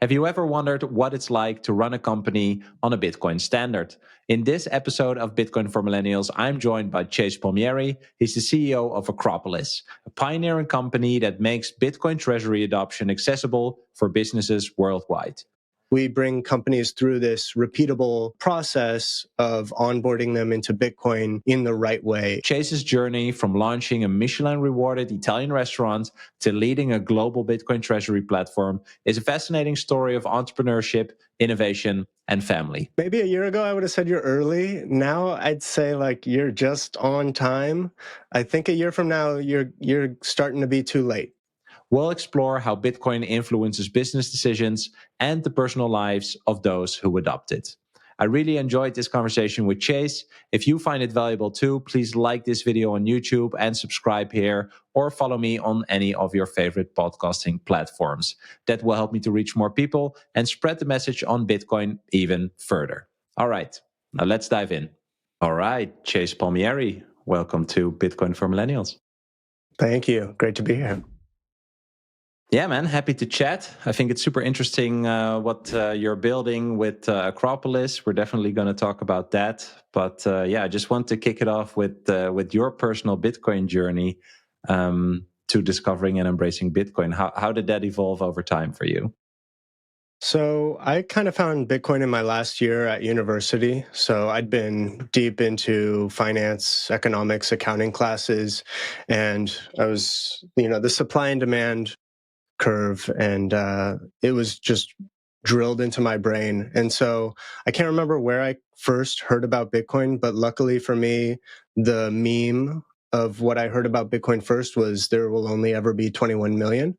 Have you ever wondered what it's like to run a company on a Bitcoin standard? In this episode of Bitcoin for Millennials, I'm joined by Chase Palmieri. He's the CEO of Acropolis, a pioneering company that makes Bitcoin Treasury adoption accessible for businesses worldwide. We bring companies through this repeatable process of onboarding them into Bitcoin in the right way. Chase's journey from launching a Michelin-rewarded Italian restaurant to leading a global Bitcoin treasury platform is a fascinating story of entrepreneurship, innovation, and family. Maybe a year ago, I would have said you're early. Now I'd say like you're just on time. I think a year from now, you're starting to be too late. We'll explore how Bitcoin influences business decisions and the personal lives of those who adopt it. I really enjoyed this conversation with Chase. If you find it valuable too, please like this video on YouTube and subscribe here, or follow me on any of your favorite podcasting platforms. That will help me to reach more people and spread the message on Bitcoin even further. All right, now let's dive in. All right, Chase Palmieri, welcome to Bitcoin for Millennials. Thank you. Great to be here. Yeah, man, happy to chat. I think it's super interesting what you're building with Acropolis. We're definitely going to talk about that. But I just want to kick it off with your personal Bitcoin journey to discovering and embracing Bitcoin. How did that evolve over time for you? So I kind of found Bitcoin in my last year at university. So I'd been deep into finance, economics, accounting classes, and I was, the supply and demand curve, and it was just drilled into my brain. And so I can't remember where I first heard about Bitcoin, but luckily for me, the meme of what I heard about Bitcoin first was there will only ever be 21 million.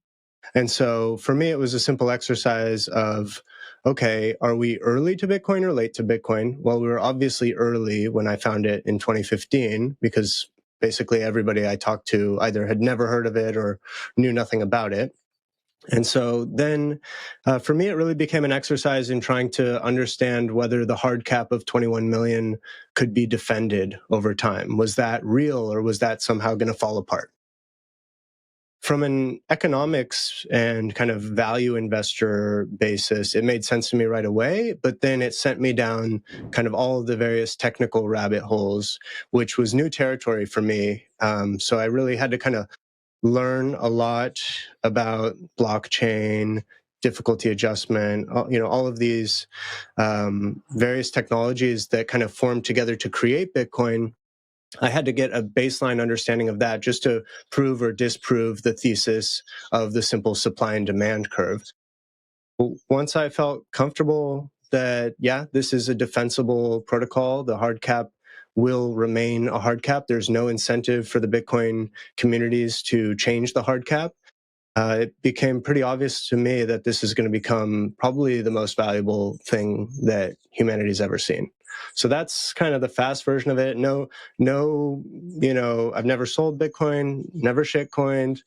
And so for me, it was a simple exercise of, okay, are we early to Bitcoin or late to Bitcoin? Well, we were obviously early when I found it in 2015, because basically everybody I talked to either had never heard of it or knew nothing about it. And so then for me, it really became an exercise in trying to understand whether the hard cap of 21 million could be defended over time. Was that real, or was that somehow going to fall apart? From an economics and kind of value investor basis, it made sense to me right away, but then it sent me down kind of all of the various technical rabbit holes, which was new territory for me. So I really had to kind of learn a lot about blockchain, difficulty adjustment, all of these various technologies that kind of formed together to create Bitcoin. I had to get a baseline understanding of that just to prove or disprove the thesis of the simple supply and demand curve. Once I felt comfortable that, this is a defensible protocol, the hard cap will remain a hard cap. There's no incentive for the Bitcoin communities to change the hard cap. It became pretty obvious to me that this is going to become probably the most valuable thing that humanity's ever seen. So that's kind of the fast version of it. No, I've never sold Bitcoin, never shitcoined.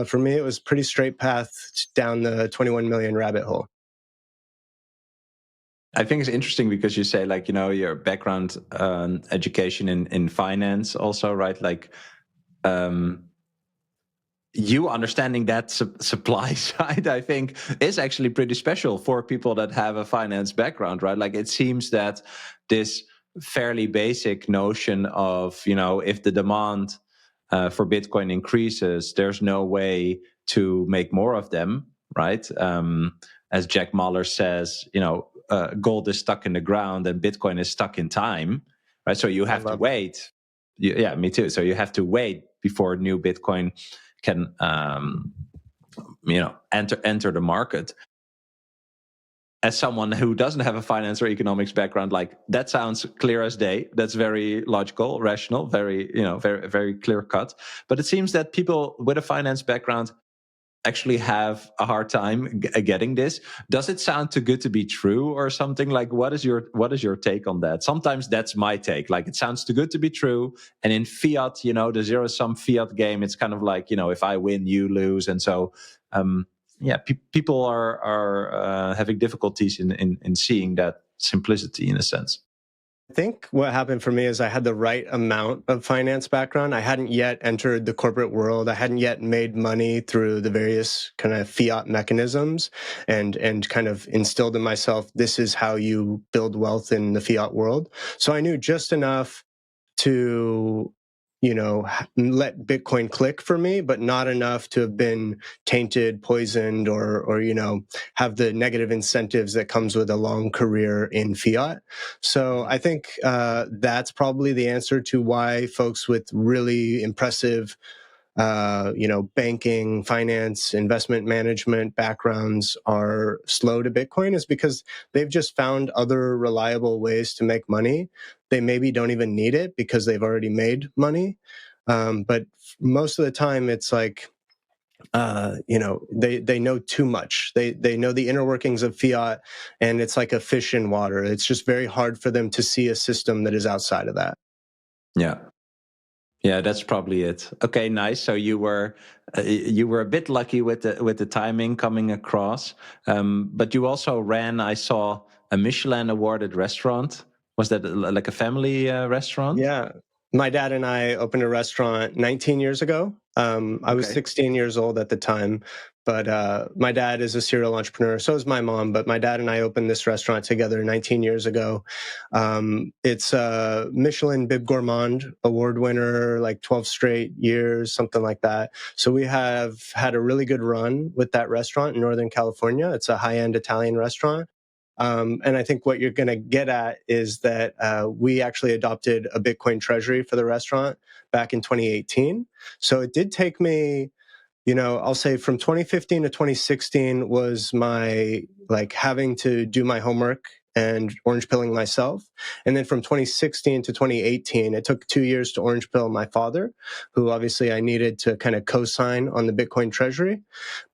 For me, it was pretty straight path down the 21 million rabbit hole. I think it's interesting because you say, your background education in finance also, right? You understanding that supply side, I think, is actually pretty special for people that have a finance background, right? Like, it seems that this fairly basic notion of, if the demand for Bitcoin increases, there's no way to make more of them, right? As Jack Mahler says, gold is stuck in the ground and Bitcoin is stuck in time, right? So you have to wait. Yeah, me too. So you have to wait before new Bitcoin can enter the market. As someone who doesn't have a finance or economics background, that sounds clear as day. That's very logical, rational, very very clear cut. But it seems that people with a finance background actually have a hard time getting this. Does it sound too good to be true or something? What is your take on that? Sometimes that's my take. It sounds too good to be true. And in fiat, the zero-sum fiat game, it's kind of if I win, you lose. And so, people are having difficulties in seeing that simplicity in a sense. I think what happened for me is I had the right amount of finance background. I hadn't yet entered the corporate world. I hadn't yet made money through the various kind of fiat mechanisms and kind of instilled in myself, this is how you build wealth in the fiat world. So I knew just enough to, let Bitcoin click for me, but not enough to have been tainted, poisoned, or have the negative incentives that comes with a long career in fiat. So I think that's probably the answer to why folks with really impressive banking, finance, investment management backgrounds are slow to Bitcoin, is because they've just found other reliable ways to make money. They maybe don't even need it because they've already made money. But most of the time, it's like, they know too much. They know the inner workings of fiat, and it's like a fish in water. It's just very hard for them to see a system that is outside of that. Yeah. Yeah, that's probably it. Okay, nice. So you were a bit lucky with the timing coming across, but you also ran. I saw a Michelin awarded restaurant. Was that like a family restaurant? Yeah. My dad and I opened a restaurant 19 years ago. I was Okay. 16 years old at the time, but my dad is a serial entrepreneur. So is my mom. But my dad and I opened this restaurant together 19 years ago. It's a Michelin Bib Gourmand award winner, like 12 straight years, something like that. So we have had a really good run with that restaurant in Northern California. It's a high end Italian restaurant. And I think what you're going to get at is that we actually adopted a Bitcoin Treasury for the restaurant back in 2018. So it did take me, I'll say from 2015 to 2016 was my like having to do my homework and orange pilling myself. And then from 2016 to 2018, it took 2 years to orange pill my father, who obviously I needed to kind of co-sign on the Bitcoin Treasury.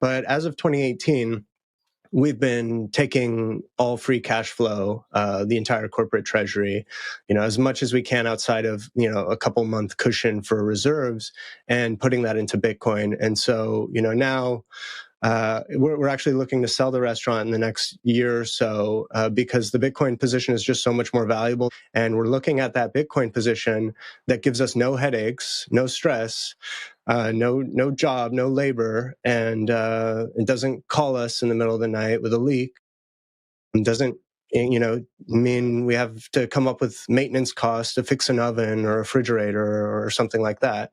But as of 2018, we've been taking all free cash flow, the entire corporate treasury, as much as we can outside of, a couple month cushion for reserves and putting that into Bitcoin. And so, now we're actually looking to sell the restaurant in the next year or so because the Bitcoin position is just so much more valuable. And we're looking at that Bitcoin position that gives us no headaches, no stress, no job, no labor, and it doesn't call us in the middle of the night with a leak. It doesn't mean we have to come up with maintenance costs to fix an oven or a refrigerator or something like that.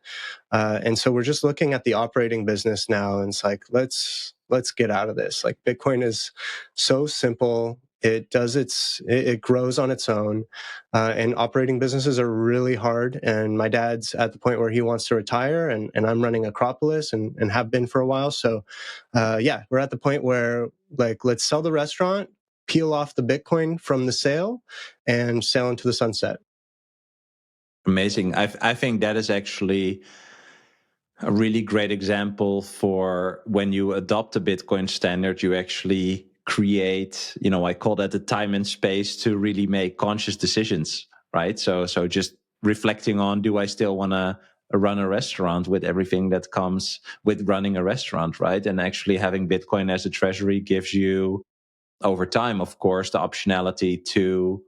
And so we're just looking at the operating business now, and it's like let's get out of this. Like Bitcoin is so simple. It grows on its own, and operating businesses are really hard. And my dad's at the point where he wants to retire, and I'm running Acropolis and have been for a while. So yeah, we're at the point where like let's sell the restaurant, peel off the Bitcoin from the sale, and sail into the sunset. Amazing. I think that is actually a really great example for when you adopt a Bitcoin standard, you actually create, I call that the time and space to really make conscious decisions, right? So just reflecting on, do I still want to run a restaurant with everything that comes with running a restaurant, right? And actually having Bitcoin as a treasury gives you, over time, of course, the optionality to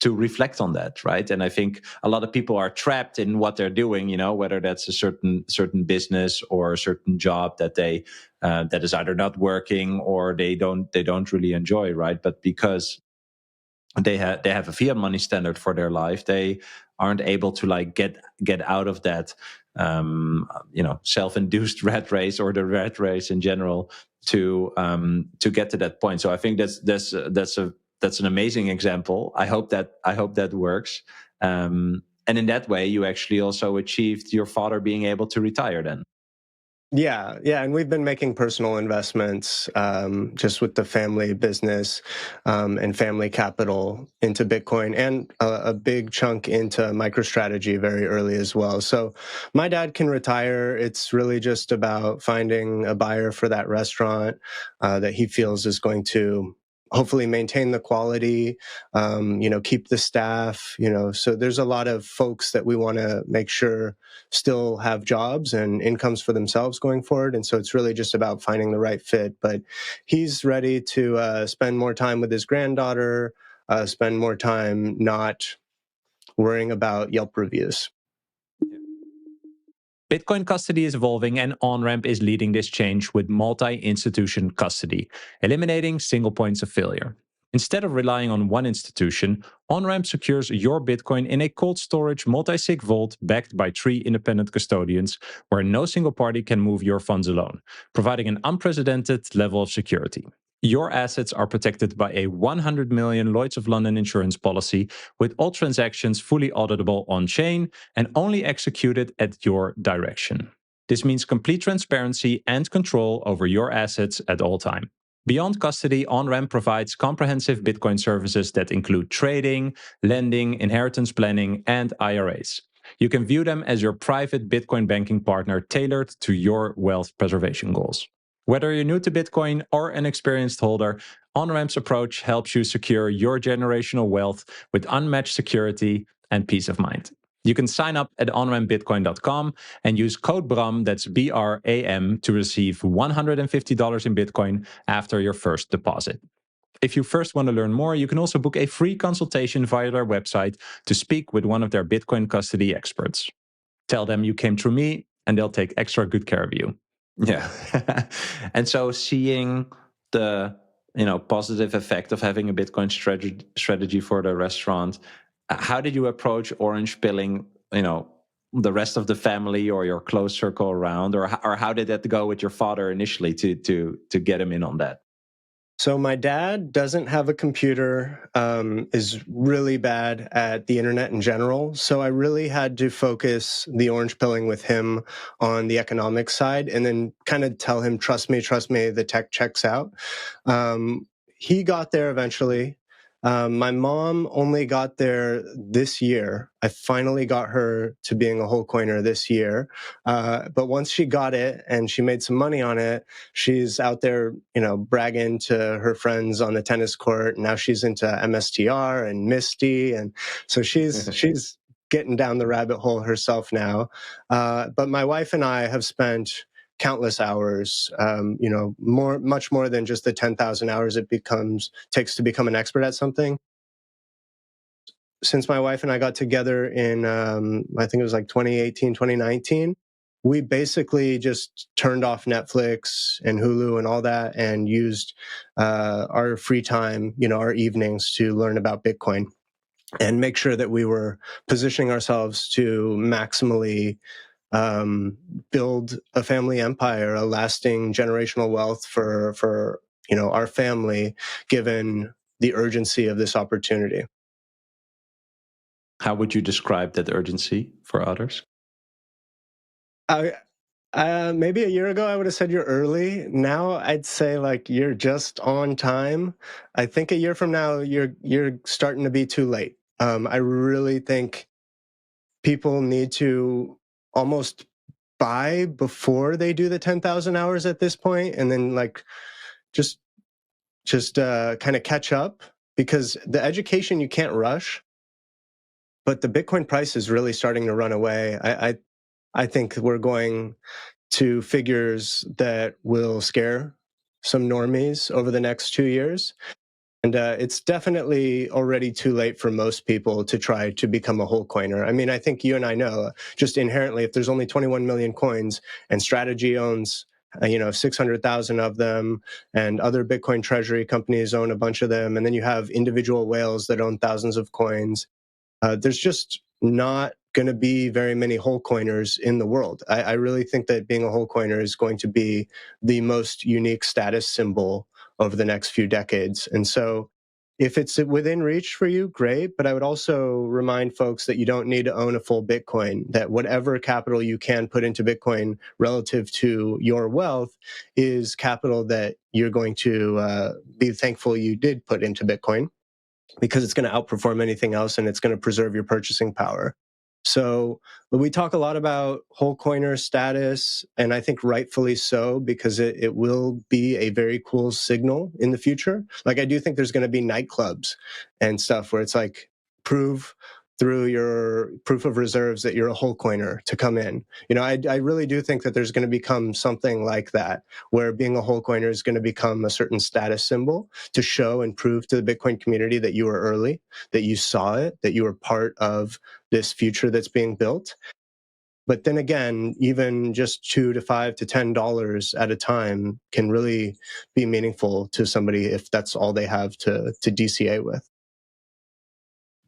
reflect on that, right? And I think a lot of people are trapped in what they're doing, whether that's a certain business or a certain job that they that is either not working or they don't really enjoy, right? But because they have a fiat money standard for their life, they aren't able to like get out of that self-induced rat race or the rat race in general to get to that point. So I think that's an amazing example. I hope that works. And in that way, you actually also achieved your father being able to retire then. Yeah, and we've been making personal investments just with the family business and family capital into Bitcoin, and a big chunk into MicroStrategy very early as well. So my dad can retire. It's really just about finding a buyer for that restaurant that he feels is going to hopefully maintain the quality, keep the staff, so there's a lot of folks that we want to make sure still have jobs and incomes for themselves going forward. And so it's really just about finding the right fit. But he's ready to spend more time with his granddaughter, spend more time not worrying about Yelp reviews. Bitcoin custody is evolving, and OnRamp is leading this change with multi-institution custody, eliminating single points of failure. Instead of relying on one institution, OnRamp secures your Bitcoin in a cold storage multi-sig vault backed by 3 independent custodians, where no single party can move your funds alone, providing an unprecedented level of security. Your assets are protected by a 100 million Lloyd's of London insurance policy, with all transactions fully auditable on-chain and only executed at your direction. This means complete transparency and control over your assets at all times. Beyond custody, OnRamp provides comprehensive Bitcoin services that include trading, lending, inheritance planning, and IRAs. You can view them as your private Bitcoin banking partner tailored to your wealth preservation goals. Whether you're new to Bitcoin or an experienced holder, OnRamp's approach helps you secure your generational wealth with unmatched security and peace of mind. You can sign up at onrampbitcoin.com and use code BRAM, that's BRAM, to receive $150 in Bitcoin after your first deposit. If you first want to learn more, you can also book a free consultation via their website to speak with one of their Bitcoin custody experts. Tell them you came through me, and they'll take extra good care of you. Yeah. And so seeing the positive effect of having a Bitcoin strategy for the restaurant, how did you approach orange pilling, the rest of the family or your close circle around, or how did that go with your father initially to get him in on that? So my dad doesn't have a computer, is really bad at the internet in general. So I really had to focus the orange pilling with him on the economic side, and then kind of tell him, trust me, the tech checks out. He got there eventually. My mom only got there this year. I finally got her to being a whole coiner this year. But once she got it and she made some money on it, she's out there, bragging to her friends on the tennis court. Now she's into MSTR and Misty. And so she's getting down the rabbit hole herself now. But my wife and I have spent countless hours, much more than just the 10,000 hours it takes to become an expert at something. Since my wife and I got together in, I think it was like 2018, 2019, we basically just turned off Netflix and Hulu and all that and used our free time, our evenings, to learn about Bitcoin and make sure that we were positioning ourselves to maximally build a family empire, a lasting generational wealth for our family, given the urgency of this opportunity. How would you describe that urgency for others? Maybe a year ago, I would have said you're early. Now I'd say like you're just on time. I think a year from now, you're starting to be too late. I really think people need to almost buy before they do the 10,000 hours at this point, and then like just kind of catch up, because the education you can't rush, but the Bitcoin price is really starting to run away. I think we're going to figures that will scare some normies over the next 2 years. And it's definitely already too late for most people to try to become a whole coiner. I mean, I think you and I know just inherently, if there's only 21 million coins and Strategy owns 600,000 of them, and other Bitcoin Treasury companies own a bunch of them, and then you have individual whales that own thousands of coins, there's just not going to be very many whole coiners in the world. I really think that being a whole coiner is going to be the most unique status symbol over the next few decades. And so if it's within reach for you, great. But I would also remind folks that you don't need to own a full Bitcoin, that whatever capital you can put into Bitcoin relative to your wealth is capital that you're going to be thankful you did put into Bitcoin, because it's going to outperform anything else and it's going to preserve your purchasing power. So we talk a lot about whole coiner status, and I think rightfully so, because it will be a very cool signal in the future. Like, I do think there's going to be nightclubs and stuff where it's like, prove through your proof of reserves that you're a whole coiner to come in. I really do think that there's going to become something like that, where being a whole coiner is going to become a certain status symbol to show and prove to the Bitcoin community that you were early, that you saw it, that you were part of this future that's being built. But then again, even just $2 to $5 to $10 at a time can really be meaningful to somebody if that's all they have to DCA with.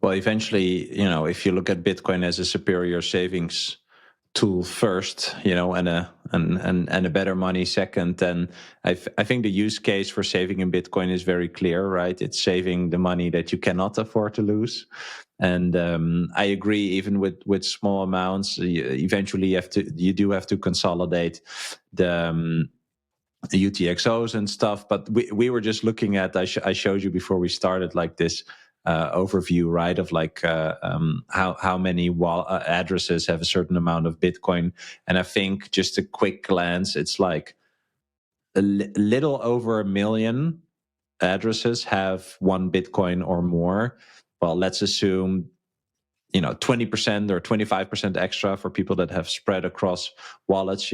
Well, eventually, if you look at Bitcoin as a superior savings tool first, and a better money second, then I think the use case for saving in Bitcoin is very clear, right? It's saving the money that you cannot afford to lose. And I agree, even with small amounts, eventually you do have to consolidate the UTXOs and stuff. But we were just looking at, I showed you before we started, like this overview, right, of like how many addresses have a certain amount of Bitcoin. And I think just a quick glance, it's like a little over 1 million addresses have 1 Bitcoin or more. Well, let's assume 20% or 25% extra for people that have spread across wallets.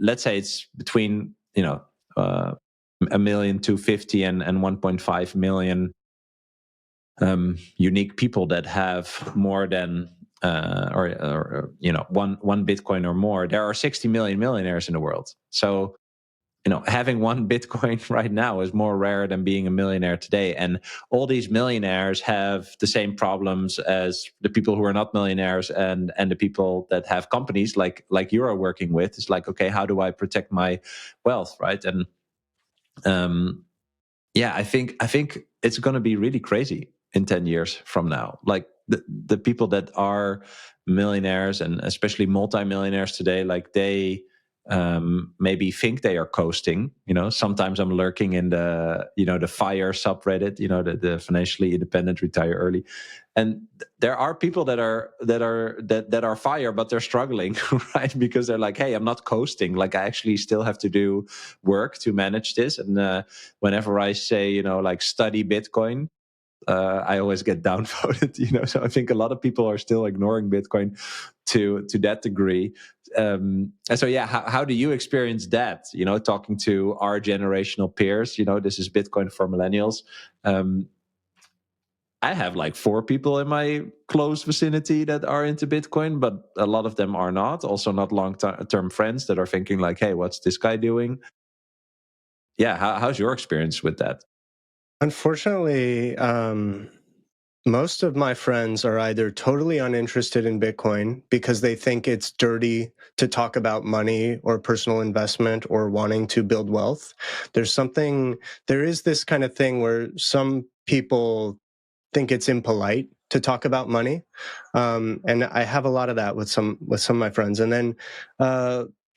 Let's say it's between 1,250,000 and 1.5 million unique people that have more than one Bitcoin or more. There are 60 million millionaires in the world. So having 1 Bitcoin right now is more rare than being a millionaire today. And all these millionaires have the same problems as the people who are not millionaires, and the people that have companies like you are working with. It's like, okay, how do I protect my wealth, right? And I think it's going to be really crazy in 10 years from now. Like the people that are millionaires, and especially multimillionaires today, like they maybe think they are coasting. Sometimes I'm lurking in the the FIRE subreddit, the financially independent retire early, and there are people that are FIRE, but they're struggling, right? Because they're like, hey, I'm not coasting. Like, I actually still have to do work to manage this. And whenever I say like study Bitcoin, I always get downvoted. So I think a lot of people are still ignoring Bitcoin to that degree. And so, how do you experience that? Talking to our generational peers. This is Bitcoin for millennials. I have like 4 people in my close vicinity that are into Bitcoin, but a lot of them are not. Also, not long-term friends that are thinking like, "Hey, what's this guy doing?" Yeah, how's your experience with that? Unfortunately, most of my friends are either totally uninterested in Bitcoin because they think it's dirty to talk about money or personal investment or wanting to build wealth. There is this kind of thing where some people think it's impolite to talk about money, and I have a lot of that with some of my friends. And then,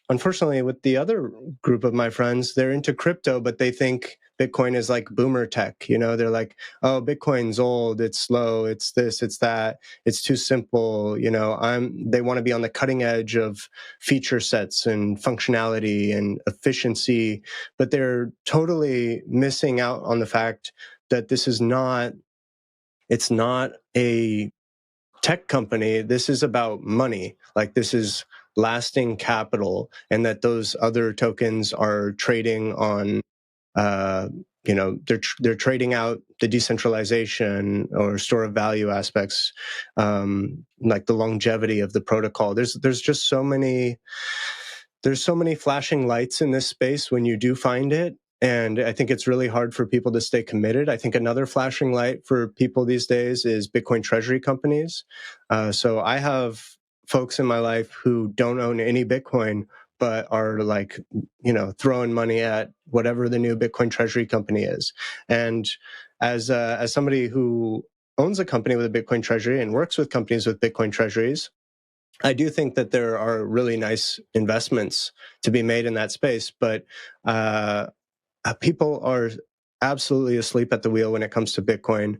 unfortunately, with the other group of my friends, they're into crypto, but they think Bitcoin is like boomer tech. They're like, oh, Bitcoin's old, it's slow, it's this, it's that, it's too simple. They want to be on the cutting edge of feature sets and functionality and efficiency, but they're totally missing out on the fact that it's not a tech company. This is about money. Like, this is lasting capital, and that those other tokens are trading on, they're trading out the decentralization or store of value aspects, like the longevity of the protocol. There's just so many flashing lights in this space when you do find it. And I think it's really hard for people to stay committed. I think another flashing light for people these days is Bitcoin Treasury companies. So I have folks in my life who don't own any Bitcoin, but are like, throwing money at whatever the new Bitcoin Treasury company is. And as somebody who owns a company with a Bitcoin Treasury and works with companies with Bitcoin Treasuries, I do think that there are really nice investments to be made in that space, but people are absolutely asleep at the wheel when it comes to Bitcoin.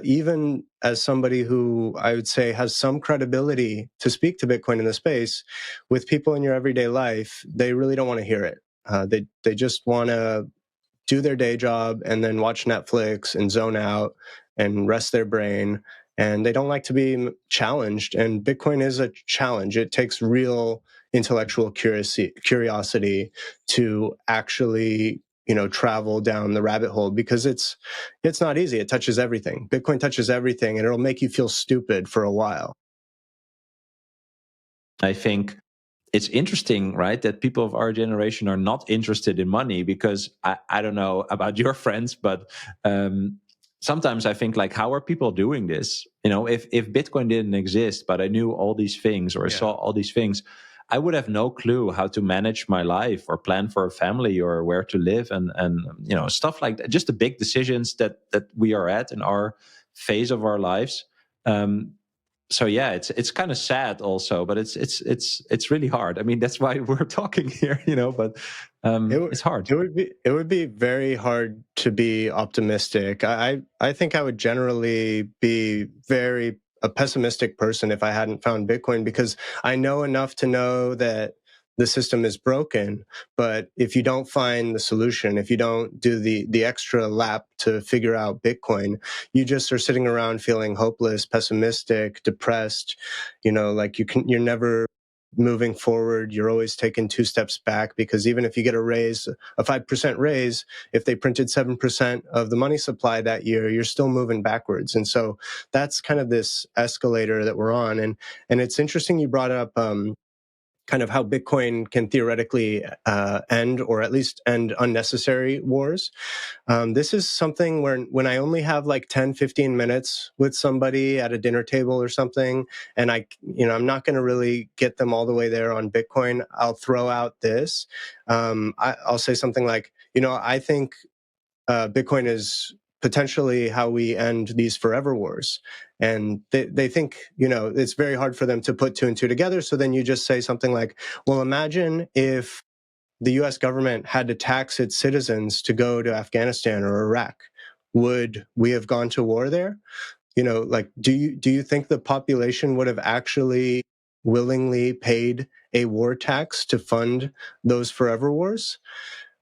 Even as somebody who I would say has some credibility to speak to Bitcoin in the space, with people in your everyday life, they really don't want to hear it. They just want to do their day job and then watch Netflix and zone out and rest their brain. and they don't like to be challenged. And Bitcoin is a challenge. It takes real intellectual curiosity to actually travel down the rabbit hole, because it's not easy. It touches everything. Bitcoin touches everything, and it'll make you feel stupid for a while. I think it's interesting, right, that people of our generation are not interested in money, because I don't know about your friends, but sometimes I think, like, how are people doing this? If Bitcoin didn't exist, but I knew all these things, or I saw all these things, I would have no clue how to manage my life or plan for a family or where to live, and stuff like that. Just the big decisions that we are at in our phase of our lives. So yeah, it's kind of sad also, but it's really hard. I mean, that's why we're talking here, but it's hard. It would be very hard to be optimistic. I think I would generally be very a pessimistic person if I hadn't found Bitcoin, because I know enough to know that the system is broken. But if you don't find the solution, if you don't do the extra lap to figure out Bitcoin, you just are sitting around feeling hopeless, pessimistic, depressed. Like you're never moving forward. You're always taking 2 steps back, because even if you get a 5% raise, if they printed 7% of the money supply that year, you're still moving backwards. And so that's kind of this escalator that we're on. And it's interesting you brought up kind of how Bitcoin can theoretically end, or at least end unnecessary wars. This is something where when I only have like 10, 15 minutes with somebody at a dinner table or something, and I'm not going to really get them all the way there on Bitcoin, I'll throw out this. I'll say something like, I think Bitcoin is potentially how we end these forever wars. And they think, it's very hard for them to put 2 and 2 together. So then you just say something like, well, imagine if the US government had to tax its citizens to go to Afghanistan or Iraq. Would we have gone to war there? Like, do you think the population would have actually willingly paid a war tax to fund those forever wars?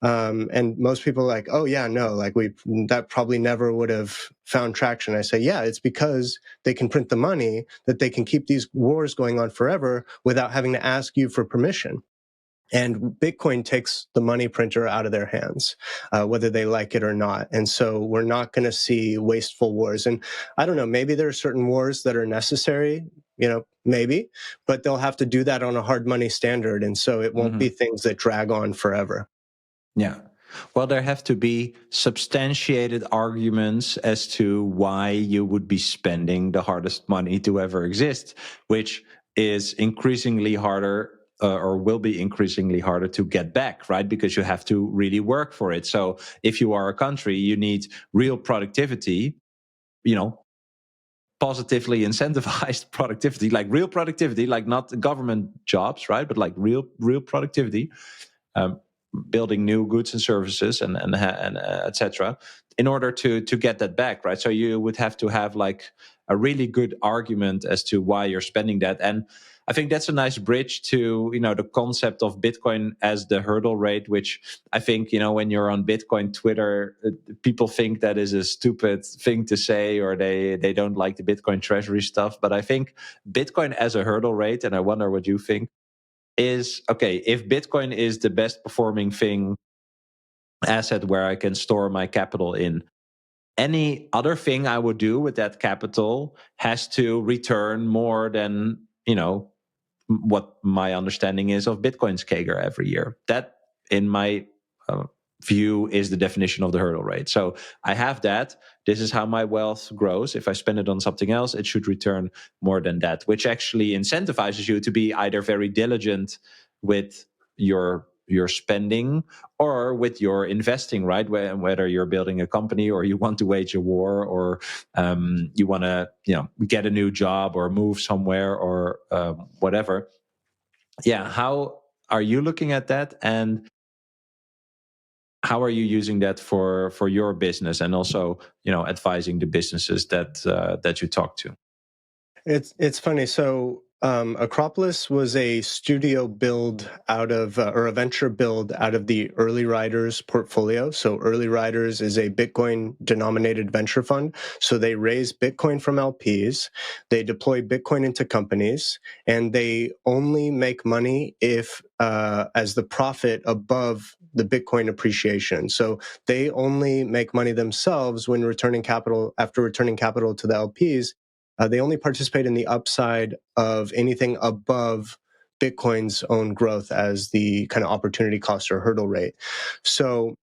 And most people are like, oh yeah, no, like that probably never would have found traction. I say, yeah, it's because they can print the money that they can keep these wars going on forever without having to ask you for permission. And Bitcoin takes the money printer out of their hands, whether they like it or not. And so we're not going to see wasteful wars. And I don't know, maybe there are certain wars that are necessary, maybe, but they'll have to do that on a hard money standard. And so it won't be things that drag on forever. Yeah. Well, there have to be substantiated arguments as to why you would be spending the hardest money to ever exist, which is increasingly harder, or will be increasingly harder to get back, right? Because you have to really work for it. So if you are a country, you need real productivity, positively incentivized productivity, like real productivity, like not government jobs, right? But like real productivity. Building new goods and services and etc. in order to get that back, right? So you would have to have like a really good argument as to why you're spending that. And I think that's a nice bridge to the concept of Bitcoin as the hurdle rate, which I think when you're on Bitcoin Twitter, people think that is a stupid thing to say, or they don't like the Bitcoin Treasury stuff. But I think Bitcoin as a hurdle rate, and I wonder what you think, is okay. If Bitcoin is the best performing asset where I can store my capital in, any other thing I would do with that capital has to return more than what my understanding is of Bitcoin's CAGR every year. That, in my view, is the definition of the hurdle rate. So I have that. This is how my wealth grows. If I spend it on something else, it should return more than that, which actually incentivizes you to be either very diligent with your spending or with your investing, right? Whether you're building a company, or you want to wage a war, or you want to get a new job or move somewhere, or whatever. Yeah, how are you looking at that, and how are you using that for your business, and also advising the businesses that you talk to? It's funny. So Acropolis was a studio build out of, or a venture build out of the Early Riders portfolio. So Early Riders is a Bitcoin denominated venture fund. So they raise Bitcoin from LPs, they deploy Bitcoin into companies, and they only make money if as the profit above the Bitcoin appreciation. So they only make money themselves when returning capital, after returning capital to the LPs. They only participate in the upside of anything above Bitcoin's own growth as the kind of opportunity cost or hurdle rate. So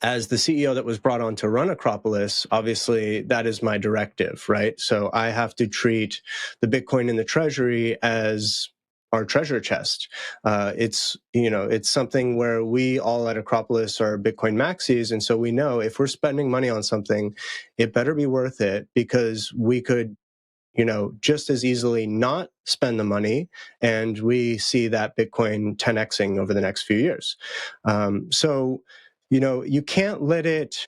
as the CEO that was brought on to run Acropolis, obviously that is my directive, right? So I have to treat the Bitcoin in the treasury as our treasure chest. It's something where we all at Acropolis are Bitcoin maxis. And so we know if we're spending money on something, it better be worth it, because we could just as easily not spend the money, and we see that Bitcoin 10xing over the next few years. So, you can't let it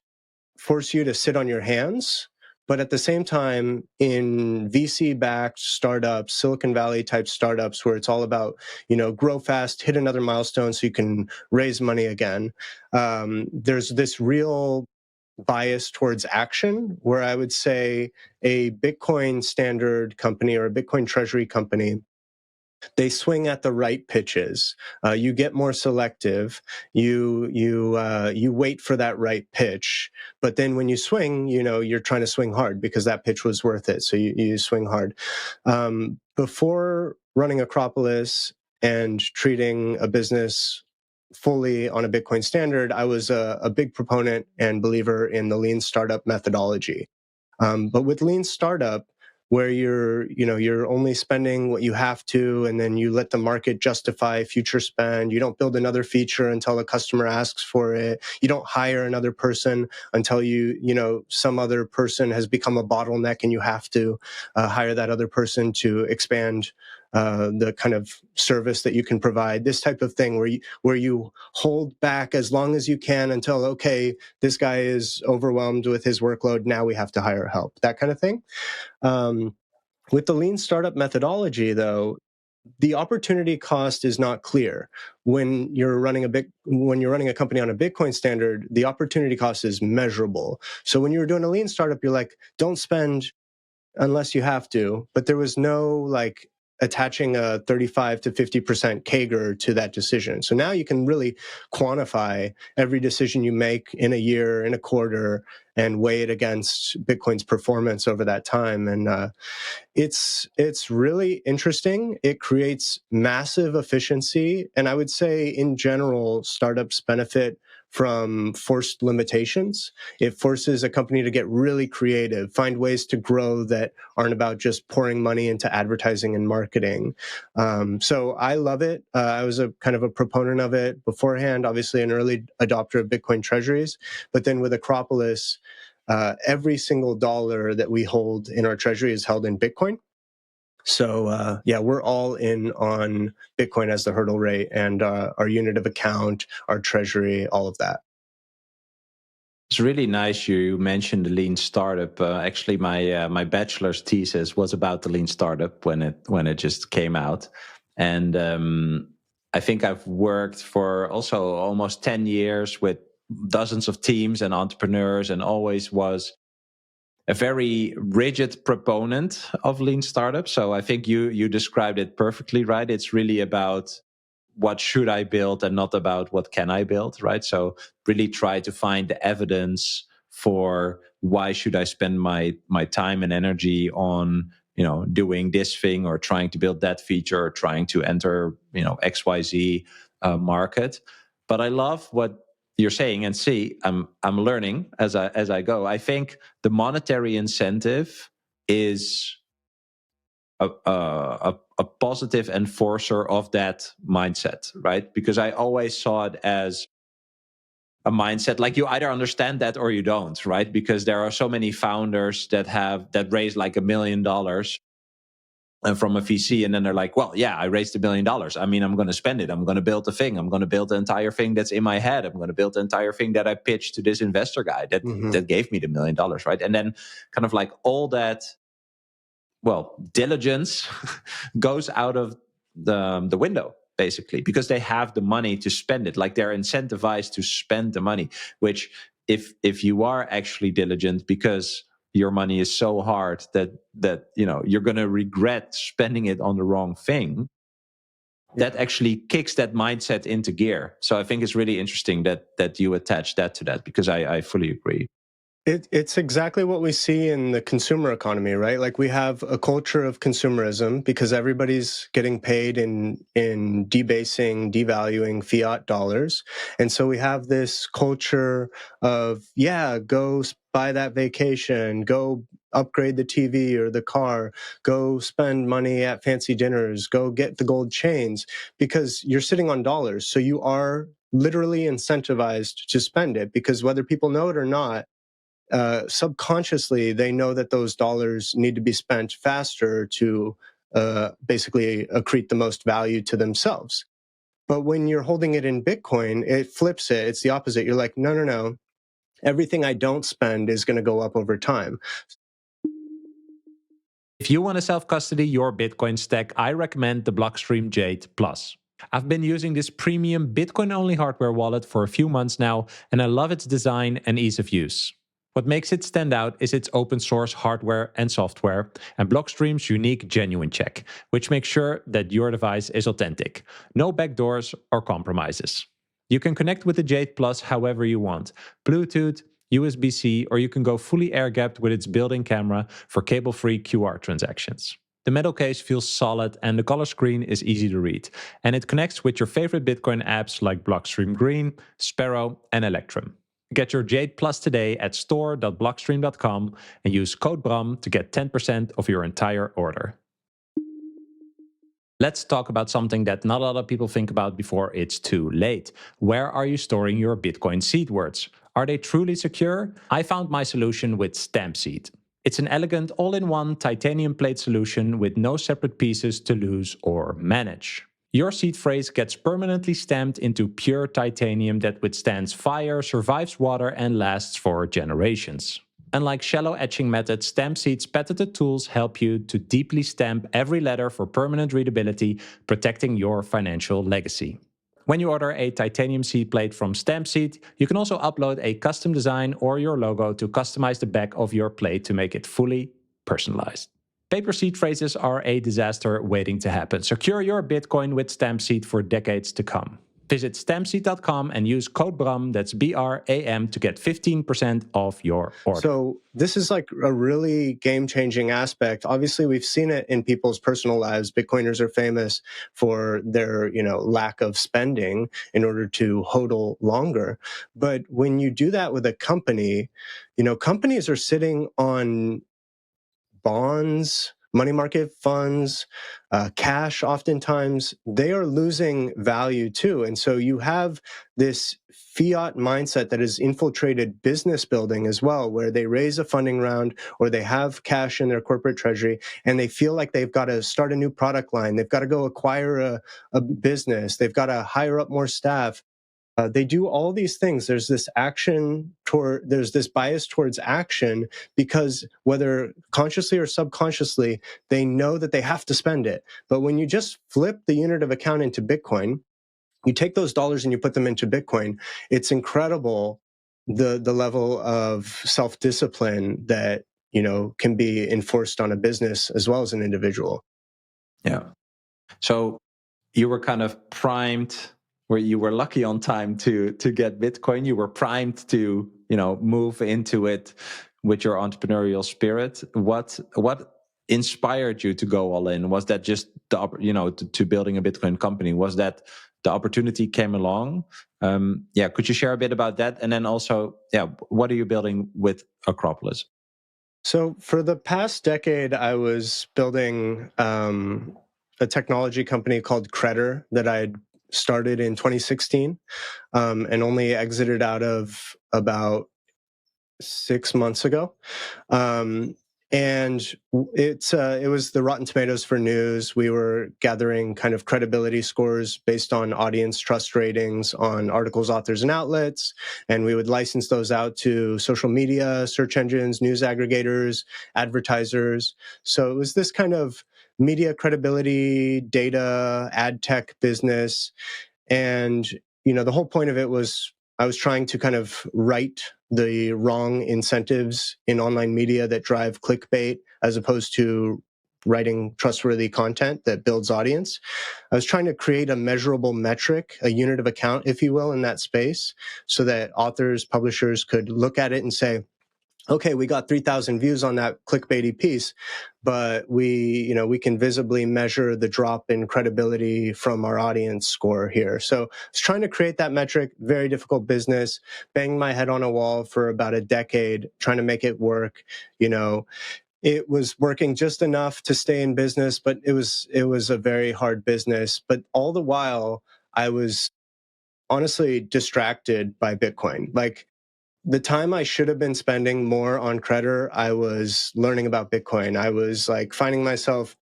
force you to sit on your hands. But at the same time, in VC-backed startups, Silicon Valley type startups, where it's all about, grow fast, hit another milestone so you can raise money again, there's this real bias towards action, where I would say a Bitcoin standard company or a Bitcoin treasury company, they swing at the right pitches. You get more selective. You wait for that right pitch. But then when you swing, you're trying to swing hard because that pitch was worth it. So you swing hard. Before running Acropolis and treating a business fully on a Bitcoin standard, I was a big proponent and believer in the lean startup methodology. But with lean startup, where you're only spending what you have to, and then you let the market justify future spend. You don't build another feature until the customer asks for it. You don't hire another person until some other person has become a bottleneck, and you have to hire that other person to expand the kind of service that you can provide. This type of thing where you hold back as long as you can until, okay, this guy is overwhelmed with his workload, now we have to hire help. That kind of thing. With the lean startup methodology, though, the opportunity cost is not clear. When you're running a company on a Bitcoin standard, the opportunity cost is measurable. So when you're doing a lean startup, you're like, don't spend unless you have to. But there was no attaching a 35 to 50% CAGR to that decision. So now you can really quantify every decision you make in a year, in a quarter, and weigh it against Bitcoin's performance over that time. And it's really interesting. It creates massive efficiency. And I would say in general, startups benefit from forced limitations. It forces a company to get really creative, find ways to grow that aren't about just pouring money into advertising and marketing. So I love it. I was a kind of a proponent of it beforehand, obviously an early adopter of Bitcoin treasuries. But then with Acropolis, every single dollar that we hold in our treasury is held in Bitcoin. So we're all in on Bitcoin as the hurdle rate, and our unit of account, our treasury, all of that. It's really nice you mentioned the lean startup. Actually, my bachelor's thesis was about the lean startup when it just came out, and I think I've worked for also almost 10 years with dozens of teams and entrepreneurs, and always was a very rigid proponent of lean startups. So I think you described it perfectly, right? It's really about what should I build and not about what can I build, right? So really try to find the evidence for why should I spend my time and energy on doing this thing, or trying to build that feature, or trying to enter XYZ market. But I love what you're saying, and see, I'm learning as I go. I think the monetary incentive is a positive enforcer of that mindset, right? Because I always saw it as a mindset like you either understand that or you don't, right? Because there are so many founders that raise like $1 million from a VC, and then they're like, well, yeah, I raised $1 million. I mean, I'm going to spend it. I'm going to build the thing. I'm going to build the entire thing that's in my head. I'm going to build the entire thing that I pitched to this investor guy that gave me the $1 million, right? And then kind of like all that diligence goes out of the window, basically, because they have the money to spend it. Like, they're incentivized to spend the money, which if you are actually diligent, because your money is so hard that you're going to regret spending it on the wrong thing, that actually kicks that mindset into gear. So I think it's really interesting that you attach that to that, because I fully agree. It's exactly what we see in the consumer economy, right? Like, we have a culture of consumerism because everybody's getting paid in debasing, devaluing fiat dollars. And so we have this culture of, go buy that vacation, go upgrade the TV or the car, go spend money at fancy dinners, go get the gold chains, because you're sitting on dollars. So you are literally incentivized to spend it, because whether people know it or not, subconsciously, they know that those dollars need to be spent faster to basically accrete the most value to themselves. But when you're holding it in Bitcoin, it flips it. It's the opposite. You're like, no, no, no. Everything I don't spend is going to go up over time. If you want to self-custody your Bitcoin stack, I recommend the Blockstream Jade Plus. I've been using this premium Bitcoin-only hardware wallet for a few months now, and I love its design and ease of use. What makes it stand out is its open source hardware and software, and Blockstream's unique genuine check, which makes sure that your device is authentic. No backdoors or compromises. You can connect with the Jade Plus however you want: Bluetooth, USB-C, or you can go fully air-gapped with its built-in camera for cable-free QR transactions. The metal case feels solid and the color screen is easy to read, and it connects with your favorite Bitcoin apps like Blockstream Green, Sparrow, and Electrum. Get your Jade Plus today at store.blockstream.com and use code BRAM to get 10% of your entire order. Let's talk about something that not a lot of people think about before it's too late. Where are you storing your Bitcoin seed words? Are they truly secure? I found my solution with StampSeed. It's an elegant all-in-one titanium plate solution with no separate pieces to lose or manage. Your seed phrase gets permanently stamped into pure titanium that withstands fire, survives water, and lasts for generations. Unlike shallow etching methods, StampSeed's patented tools help you to deeply stamp every letter for permanent readability, protecting your financial legacy. When you order a titanium seed plate from StampSeed, you can also upload a custom design or your logo to customize the back of your plate to make it fully personalized. Paper seed phrases are a disaster waiting to happen. Secure your Bitcoin with StampSeed for decades to come. Visit stampseed.com and use code BRAM, that's BRAM, to get 15% off your order. So this is like a really game-changing aspect. Obviously, we've seen it in people's personal lives. Bitcoiners are famous for their, lack of spending in order to hodl longer. But when you do that with a company, companies are sitting on bonds, money market funds, cash. Oftentimes, they are losing value too. And so you have this fiat mindset that has infiltrated business building as well, where they raise a funding round or they have cash in their corporate treasury and they feel like they've got to start a new product line. They've got to go acquire a business. They've got to hire up more staff. They do all these things. There's this bias towards action, because whether consciously or subconsciously, they know that they have to spend it. But when you just flip the unit of account into Bitcoin, you take those dollars and you put them into Bitcoin, it's incredible the level of self-discipline that, can be enforced on a business as well as an individual. Yeah. So you were kind of primed, where you were lucky on time to get Bitcoin. You were primed to move into it with your entrepreneurial spirit. What inspired you to go all in? Was that just to building a Bitcoin company? Was that the opportunity came along? Could you share a bit about that? And then also, what are you building with Acropolis? So for the past decade, I was building a technology company called Credder that I had started in 2016 and only exited out of about 6 months ago. And it was the Rotten Tomatoes for news. We were gathering kind of credibility scores based on audience trust ratings on articles, authors, and outlets, and we would license those out to social media, search engines, news aggregators, advertisers. So it was this kind of media credibility, data, ad tech business. And, the whole point of it was I was trying to kind of right the wrong incentives in online media that drive clickbait as opposed to writing trustworthy content that builds audience. I was trying to create a measurable metric, a unit of account, if you will, in that space so that authors, publishers could look at it and say, okay, we got 3,000 views on that clickbaity piece, but we can visibly measure the drop in credibility from our audience score here. So I was trying to create that metric, very difficult business, banged my head on a wall for about a decade, trying to make it work. It was working just enough to stay in business, but it was a very hard business. But all the while, I was honestly distracted by Bitcoin. Like, the time I should have been spending more on Credder, I was learning about Bitcoin. I was like finding myself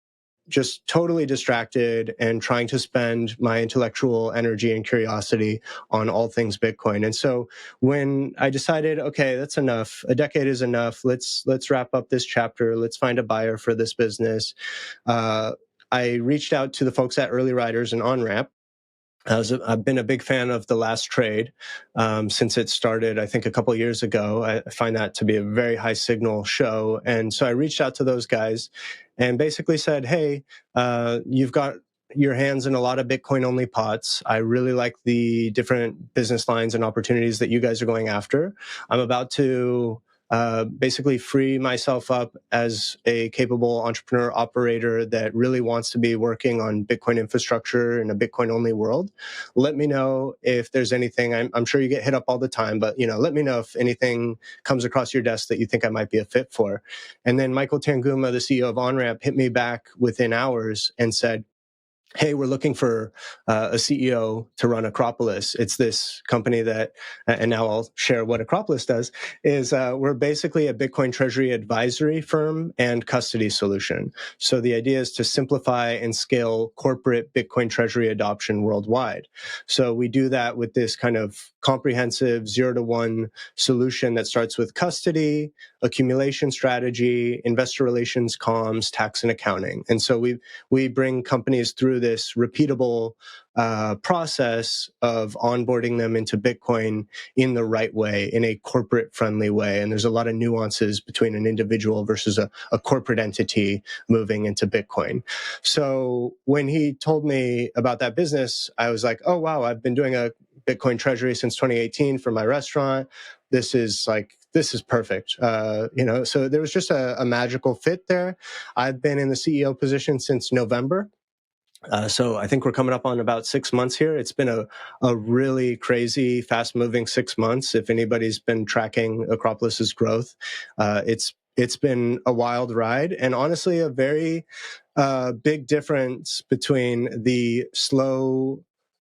just totally distracted and trying to spend my intellectual energy and curiosity on all things Bitcoin. And so when I decided, okay, that's enough. A decade is enough. Let's wrap up this chapter. Let's find a buyer for this business. I reached out to the folks at Early Riders and OnRamp. I've been a big fan of The Last Trade since it started, I think, a couple of years ago. I find that to be a very high signal show. And so I reached out to those guys and basically said, hey, you've got your hands in a lot of Bitcoin only pots. I really like the different business lines and opportunities that you guys are going after. I'm about to basically free myself up as a capable entrepreneur operator that really wants to be working on Bitcoin infrastructure in a Bitcoin only world. Let me know if there's anything. I'm sure you get hit up all the time, but let me know if anything comes across your desk that you think I might be a fit for. And then Michael Tanguma, the CEO of OnRamp, hit me back within hours and said, hey, we're looking for a CEO to run Acropolis. It's this company that, and now I'll share what Acropolis does, is we're basically a Bitcoin Treasury advisory firm and custody solution. So the idea is to simplify and scale corporate Bitcoin Treasury adoption worldwide. So we do that with this kind of comprehensive 0-to-1 solution that starts with custody, accumulation strategy, investor relations, comms, tax, and accounting. And so we bring companies through this repeatable process of onboarding them into Bitcoin in the right way, in a corporate-friendly way. And there's a lot of nuances between an individual versus a corporate entity moving into Bitcoin. So when he told me about that business, I was like, oh, wow, I've been doing a Bitcoin Treasury since 2018 for my restaurant. This is perfect. So there was just a magical fit there. I've been in the CEO position since November. So I think we're coming up on about 6 months here. It's been a really crazy, fast-moving 6 months. If anybody's been tracking Acropolis's growth, it's been a wild ride, and honestly, a very big difference between the slow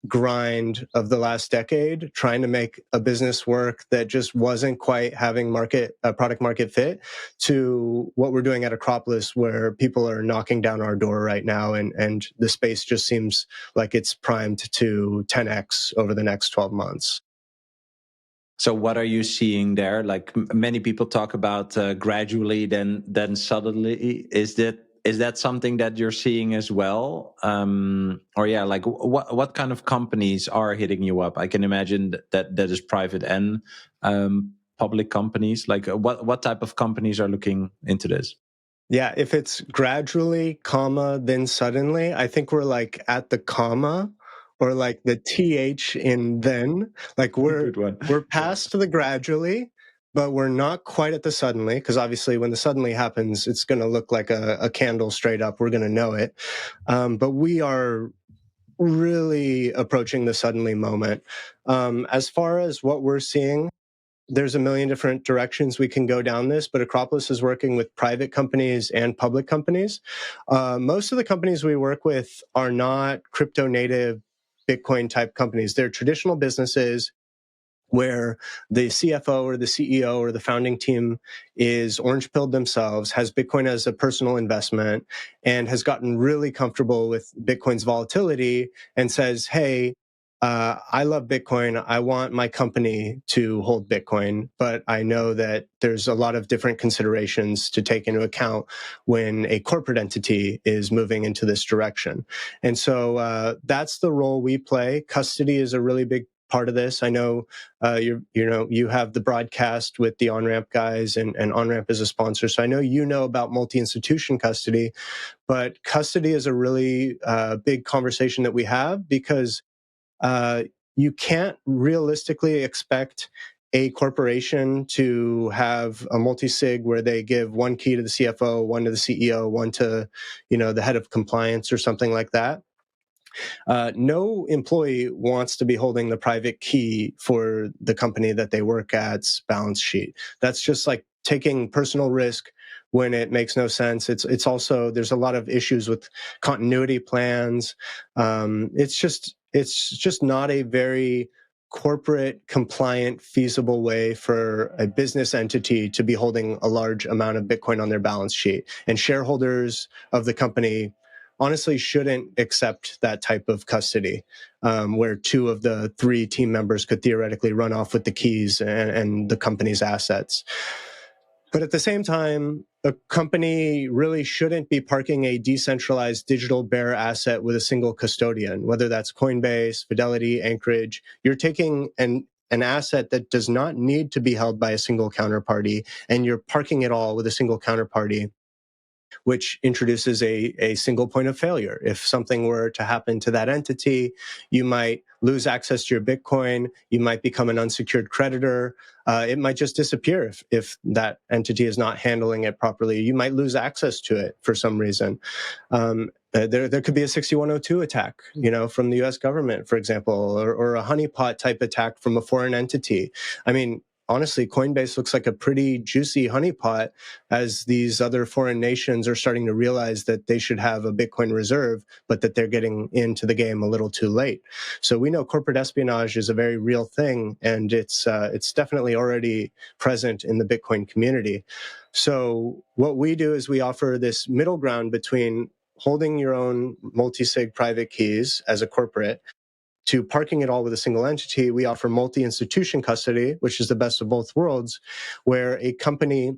grind of the last decade, trying to make a business work that just wasn't quite having product market fit, to what we're doing at Acropolis, where people are knocking down our door right now, and the space just seems like it's primed to 10x over the next 12 months. So what are you seeing there? Like many people talk about gradually, then suddenly. Is that something that you're seeing as well? Like what kind of companies are hitting you up? I can imagine that is private and public companies. Like what type of companies are looking into this? Yeah, if it's gradually, comma, then suddenly, I think we're like at the comma or like the TH in then. Like we're past the gradually, but we're not quite at the suddenly, because obviously when the suddenly happens, it's going to look like a candle straight up. We're going to know it. But we are really approaching the suddenly moment. As far as what we're seeing, there's a million different directions we can go down this, but Acropolis is working with private companies and public companies. Most of the companies we work with are not crypto native Bitcoin type companies. They're traditional businesses where the CFO or the CEO or the founding team is orange-pilled themselves, has Bitcoin as a personal investment, and has gotten really comfortable with Bitcoin's volatility and says, hey, I love Bitcoin. I want my company to hold Bitcoin, but I know that there's a lot of different considerations to take into account when a corporate entity is moving into this direction. And so that's the role we play. Custody is a really big part of this. I know you have the broadcast with the OnRamp guys, and OnRamp is a sponsor. So I know you know about multi-institution custody, but custody is a really big conversation that we have because you can't realistically expect a corporation to have a multi-sig where they give one key to the CFO, one to the CEO, one to the head of compliance or something like that. No employee wants to be holding the private key for the company that they work at's balance sheet. That's just like taking personal risk when it makes no sense. It's also, there's a lot of issues with continuity plans. It's just not a very corporate compliant feasible way for a business entity to be holding a large amount of Bitcoin on their balance sheet. And shareholders of the company honestly shouldn't accept that type of custody, where two of the three team members could theoretically run off with the keys and the company's assets. But at the same time, a company really shouldn't be parking a decentralized digital bearer asset with a single custodian, whether that's Coinbase, Fidelity, Anchorage. You're taking an asset that does not need to be held by a single counterparty, and you're parking it all with a single counterparty, which introduces a single point of failure. If something were to happen to that entity, you might lose access to your Bitcoin. You might become an unsecured creditor. It might just disappear if that entity is not handling it properly. You might lose access to it for some reason. There could be a 6102 attack, from the U.S. government, for example, or a honeypot type attack from a foreign entity. I mean, honestly, Coinbase looks like a pretty juicy honeypot as these other foreign nations are starting to realize that they should have a Bitcoin reserve, but that they're getting into the game a little too late. So we know corporate espionage is a very real thing, and it's definitely already present in the Bitcoin community. So what we do is we offer this middle ground between holding your own multi-sig private keys as a corporate to parking it all with a single entity. We offer multi-institution custody, which is the best of both worlds, where a company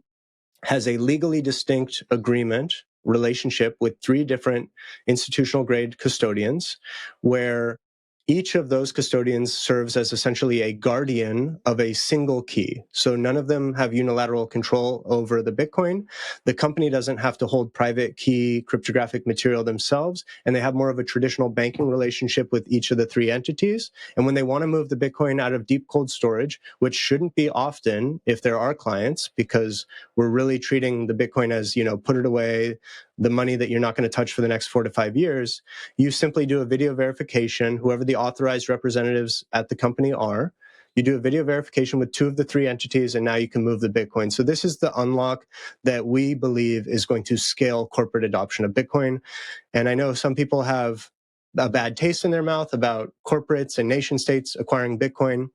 has a legally distinct agreement, relationship with three different institutional grade custodians, where each of those custodians serves as essentially a guardian of a single key. So none of them have unilateral control over the Bitcoin. The company doesn't have to hold private key cryptographic material themselves, and they have more of a traditional banking relationship with each of the three entities. And when they want to move the Bitcoin out of deep cold storage, which shouldn't be often if there are clients, because we're really treating the Bitcoin as, put it away, the money that you're not going to touch for the next 4 to 5 years, you simply do a video verification, whoever the authorized representatives at the company are. You do a video verification with two of the three entities, and now you can move the Bitcoin. So this is the unlock that we believe is going to scale corporate adoption of Bitcoin. And I know some people have a bad taste in their mouth about corporates and nation states acquiring Bitcoin,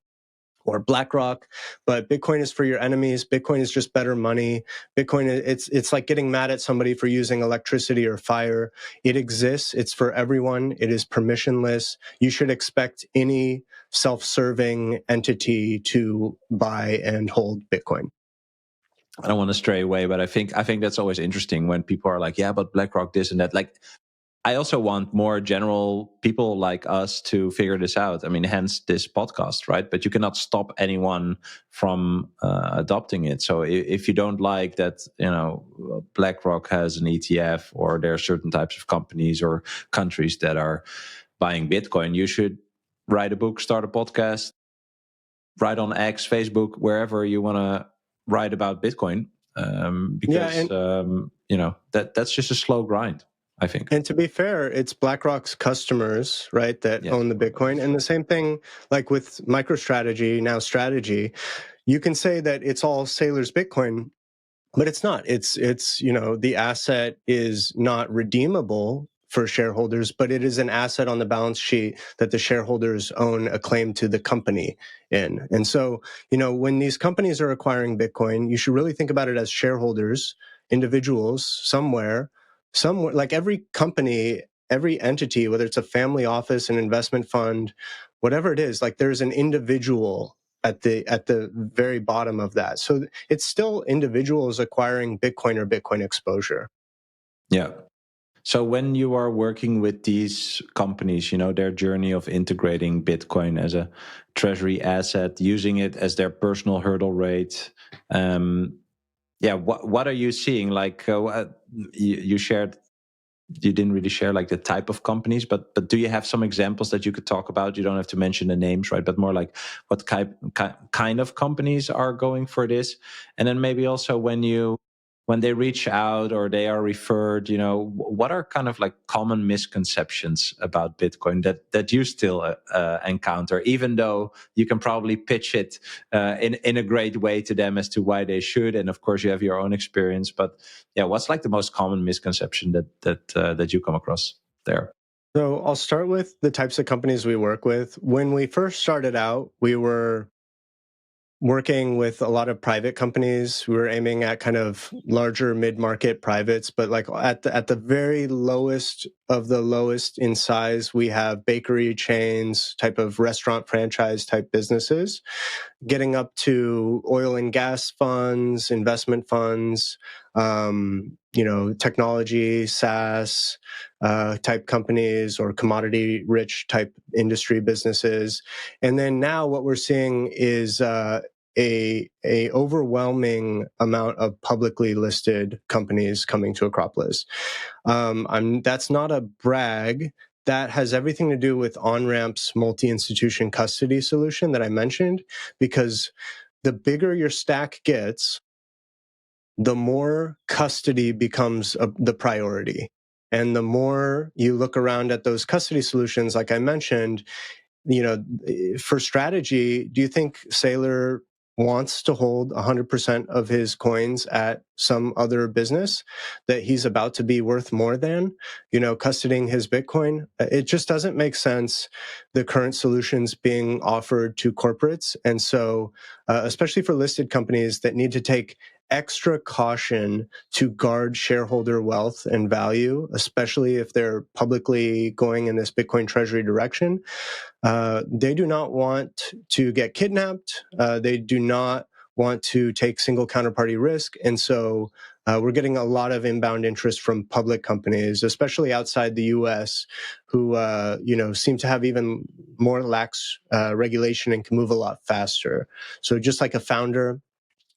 or BlackRock, but Bitcoin is for your enemies. Bitcoin is just better money. Bitcoin, it's like getting mad at somebody for using electricity or fire. It exists. It's for everyone. It is permissionless. You should expect any self-serving entity to buy and hold Bitcoin. I don't want to stray away, but I think that's always interesting when people are like, yeah, but BlackRock this and that. Like, I also want more general people like us to figure this out. I mean, hence this podcast, right? But you cannot stop anyone from adopting it. So if you don't like that, BlackRock has an ETF, or there are certain types of companies or countries that are buying Bitcoin, you should write a book, start a podcast, write on X, Facebook, wherever you want to write about Bitcoin, because that's just a slow grind, I think. And to be fair, it's BlackRock's customers, right, that own the Bitcoin. And the same thing, like with MicroStrategy, now Strategy, you can say that it's all Saylor's Bitcoin, but it's not. It's the asset is not redeemable for shareholders, but it is an asset on the balance sheet that the shareholders own a claim to the company in. And so, when these companies are acquiring Bitcoin, you should really think about it as shareholders, individuals somewhere, like every company, every entity, whether it's a family office, an investment fund, whatever it is, like there's an individual at the very bottom of that. So it's still individuals acquiring Bitcoin or Bitcoin exposure. Yeah. So when you are working with these companies, their journey of integrating Bitcoin as a treasury asset, using it as their personal hurdle rate, what are you seeing? Like you shared, you didn't really share like the type of companies, but do you have some examples that you could talk about? You don't have to mention the names, right? But more like what kind of companies are going for this, and then maybe also when they reach out or they are referred, what are kind of like common misconceptions about Bitcoin that you still encounter, even though you can probably pitch it in a great way to them as to why they should, and of course you have your own experience. But yeah, what's like the most common misconception that you come across there? So I'll start with the types of companies we work with. When we first started out, we were working with a lot of private companies. We were aiming at kind of larger mid-market privates, but like at the very lowest of the lowest in size, we have bakery chains, type of restaurant franchise type businesses, getting up to oil and gas funds, investment funds, technology, SaaS type companies, or commodity rich type industry businesses. And then now what we're seeing is a overwhelming amount of publicly listed companies coming to Acropolis. That's not a brag. That has everything to do with OnRamp's multi-institution custody solution that I mentioned, because the bigger your stack gets, the more custody becomes the priority. And the more you look around at those custody solutions, like I mentioned, for strategy, do you think Saylor wants to hold 100% of his coins at some other business that he's about to be worth more than, custodying his Bitcoin? It just doesn't make sense, the current solutions being offered to corporates. And so, especially for listed companies that need to take extra caution to guard shareholder wealth and value, especially if they're publicly going in this Bitcoin Treasury direction. They do not want to get kidnapped. They do not want to take single counterparty risk. And so we're getting a lot of inbound interest from public companies, especially outside the US, who seem to have even more lax regulation and can move a lot faster. So just like a founder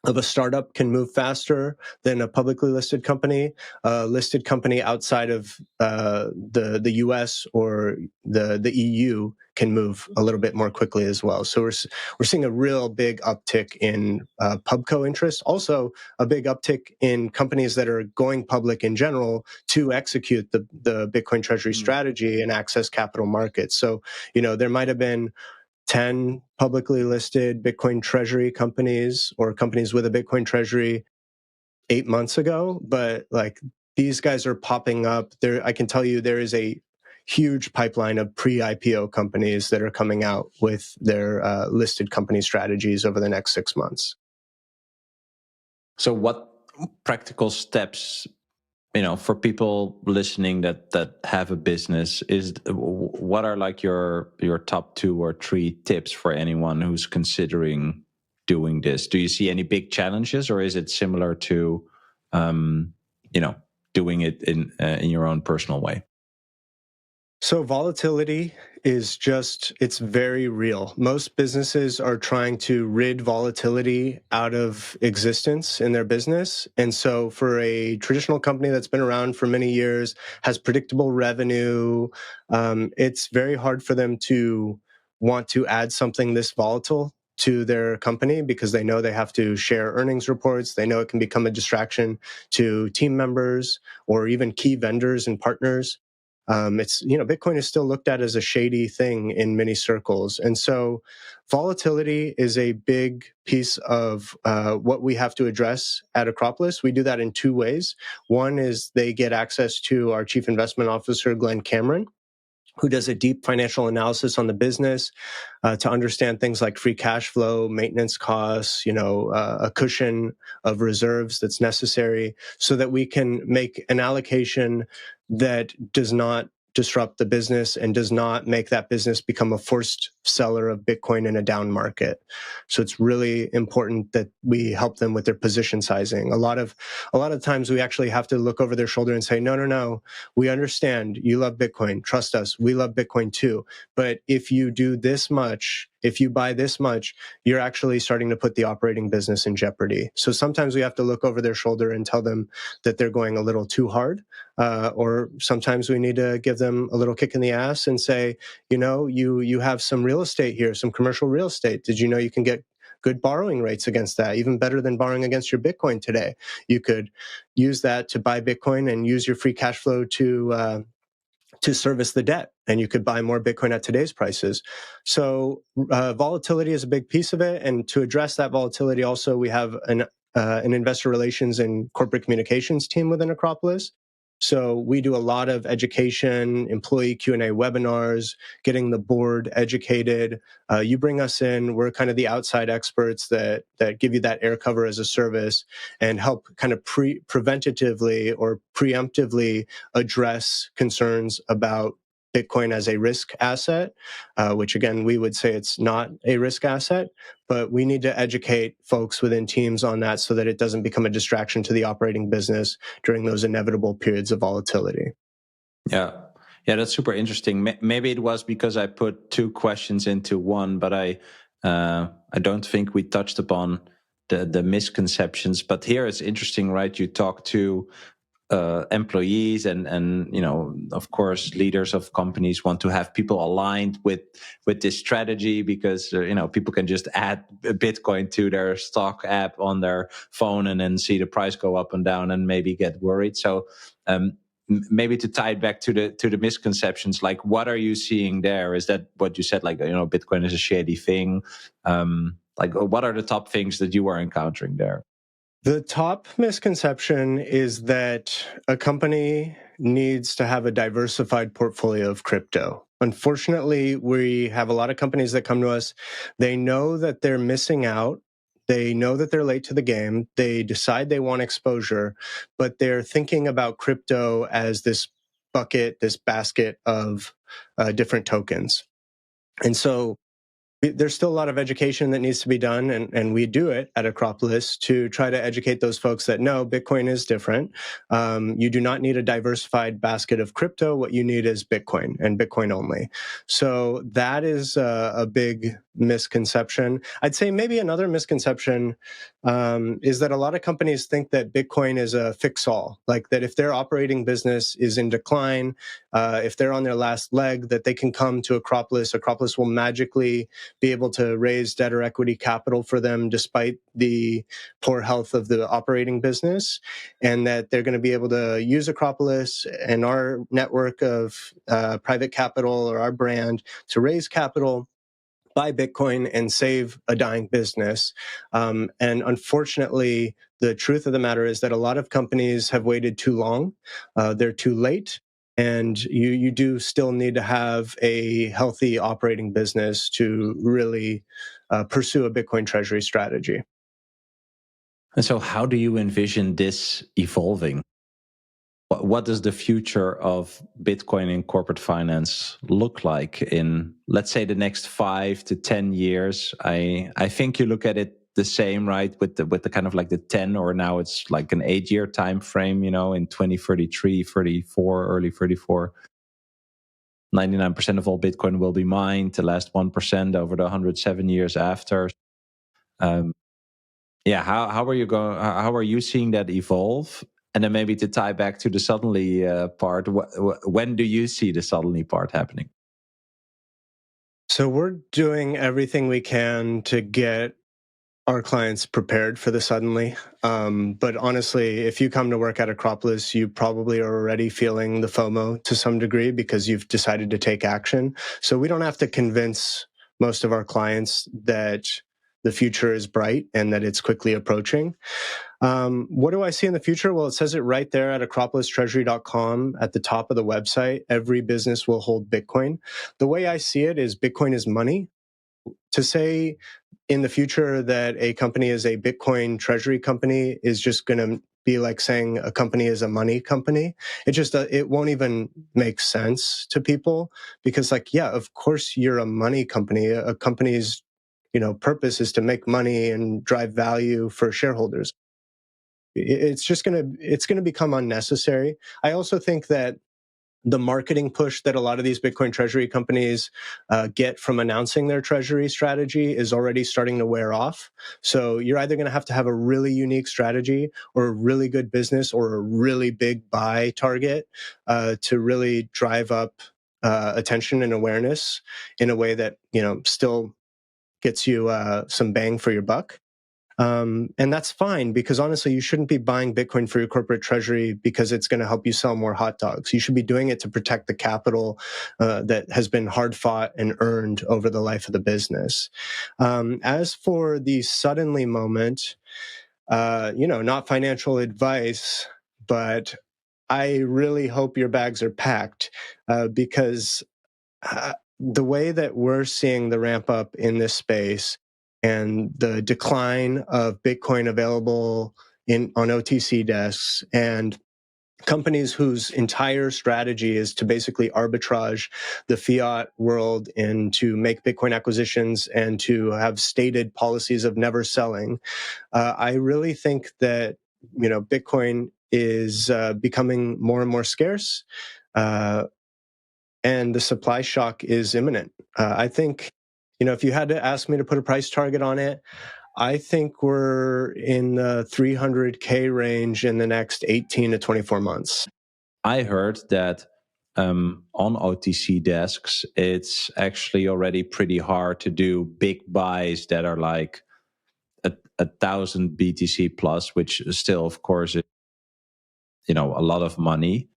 of a startup can move faster than a publicly listed company, a listed company outside of the US or the EU can move a little bit more quickly as well. So we're seeing a real big uptick in pubco interest, also a big uptick in companies that are going public in general to execute the Bitcoin Treasury strategy and access capital markets. So, there might have been 10 publicly listed Bitcoin Treasury companies or companies with a Bitcoin Treasury 8 months ago, but like these guys are popping up. I can tell you there is a huge pipeline of pre-IPO companies that are coming out with their listed company strategies over the next 6 months. So what practical steps, for people listening that have a business, what are like your top 2 or 3 tips for anyone who's considering doing this? Do you see any big challenges, or is it similar to doing it in your own personal way? So volatility is it's very real. Most businesses are trying to rid volatility out of existence in their business. And so for a traditional company that's been around for many years, has predictable revenue, it's very hard for them to want to add something this volatile to their company, because they know they have to share earnings reports. They know it can become a distraction to team members or even key vendors and partners. It's, Bitcoin is still looked at as a shady thing in many circles. And so volatility is a big piece of what we have to address at Acropolis. We do that in two ways. One is they get access to our chief investment officer, Glenn Cameron, who does a deep financial analysis on the business to understand things like free cash flow, maintenance costs, a cushion of reserves that's necessary so that we can make an allocation that does not disrupt the business and does not make that business become a forced seller of Bitcoin in a down market. So it's really important that we help them with their position sizing. A lot of times we actually have to look over their shoulder and say, no, we understand you love Bitcoin. Trust us, we love Bitcoin too. But if you do this much, if you buy this much, you're actually starting to put the operating business in jeopardy. So sometimes we have to look over their shoulder and tell them that they're going a little too hard. Or sometimes we need to give them a little kick in the ass and say, you have some real estate here, some commercial real estate. Did you know you can get good borrowing rates against that, even better than borrowing against your Bitcoin today? You could use that to buy Bitcoin and use your free cash flow to service the debt, and you could buy more Bitcoin at today's prices. So volatility is a big piece of it, and to address that volatility, also we have an investor relations and corporate communications team within Acropolis. So we do a lot of education, employee Q&A webinars, getting the board educated. You bring us in, we're kind of the outside experts that give you that air cover as a service and help kind of preventatively or preemptively address concerns about Bitcoin as a risk asset, which again, we would say it's not a risk asset, but we need to educate folks within teams on that so that it doesn't become a distraction to the operating business during those inevitable periods of volatility. Yeah, that's super interesting. Maybe it was because I put two questions into one, but I don't think we touched upon the misconceptions. But here it's interesting, right? You talk to employees and of course leaders of companies want to have people aligned with this strategy because people can just add Bitcoin to their stock app on their phone and then see the price go up and down and maybe get worried. So maybe to tie it back to the misconceptions, like what are you seeing there? Is that what you said, like Bitcoin is a shady thing? Like what are the top things that you are encountering there? The top misconception is that a company needs to have a diversified portfolio of crypto. Unfortunately, we have a lot of companies that come to us. They know that they're missing out. They know that they're late to the game. They decide they want exposure, but they're thinking about crypto as this bucket, this basket of different tokens. And so there's still a lot of education that needs to be done, and we do it at Acropolis to try to educate those folks that no, Bitcoin is different. You do not need a diversified basket of crypto. What you need is Bitcoin and Bitcoin only. So that is a big misconception. I'd say maybe another misconception is that a lot of companies think that Bitcoin is a fix-all, like that if their operating business is in decline, if they're on their last leg, that they can come to Acropolis. Acropolis will magically be able to raise debt or equity capital for them despite the poor health of the operating business, and that they're going to be able to use Acropolis and our network of private capital or our brand to raise capital, buy Bitcoin, and save a dying business. And unfortunately, the truth of the matter is that a lot of companies have waited too long. They're too late. And you do still need to have a healthy operating business to really pursue a Bitcoin Treasury strategy. And so how do you envision this evolving? What does the future of Bitcoin in corporate finance look like in, let's say, the next 5 to 10 years? I think you look at it the same, right? With the kind of like the 10, or now it's like an 8-year time frame, in 2033, 34, early 34. 99% of all Bitcoin will be mined. The last 1% over the 107 years after. How are you going? How are you seeing that evolve? And then maybe to tie back to the suddenly part, when do you see the suddenly part happening? So we're doing everything we can to get our clients prepared for the suddenly. But honestly, if you come to work at Acropolis, you probably are already feeling the FOMO to some degree because you've decided to take action. So we don't have to convince most of our clients that the future is bright and that it's quickly approaching. What do I see in the future? Well, it says it right there at acropolistreasury.com at the top of the website. Every business will hold Bitcoin. The way I see it is Bitcoin is money. To say in the future that a company is a Bitcoin Treasury company is just going to be like saying a company is a money company. It won't even make sense to people because, like, yeah, of course you're a money company. A company's purpose is to make money and drive value for shareholders. It's going to become unnecessary. I also think that the marketing push that a lot of these Bitcoin treasury companies get from announcing their treasury strategy is already starting to wear off. So you're either going to have a really unique strategy or a really good business or a really big buy target to really drive up attention and awareness in a way that still gets you some bang for your buck. And that's fine because honestly, you shouldn't be buying Bitcoin for your corporate treasury because it's going to help you sell more hot dogs. You should be doing it to protect the capital that has been hard fought and earned over the life of the business. As for the suddenly moment, not financial advice, but I really hope your bags are packed because the way that we're seeing the ramp up in this space and the decline of Bitcoin available on OTC desks and companies whose entire strategy is to basically arbitrage the fiat world and to make Bitcoin acquisitions and to have stated policies of never selling. I really think that Bitcoin is becoming more and more scarce. And the supply shock is imminent. I think, if you had to ask me to put a price target on it, I think we're in the 300K range in the next 18 to 24 months. I heard that on OTC desks, it's actually already pretty hard to do big buys that are like a 1,000 BTC plus, which still, of course, is, a lot of money.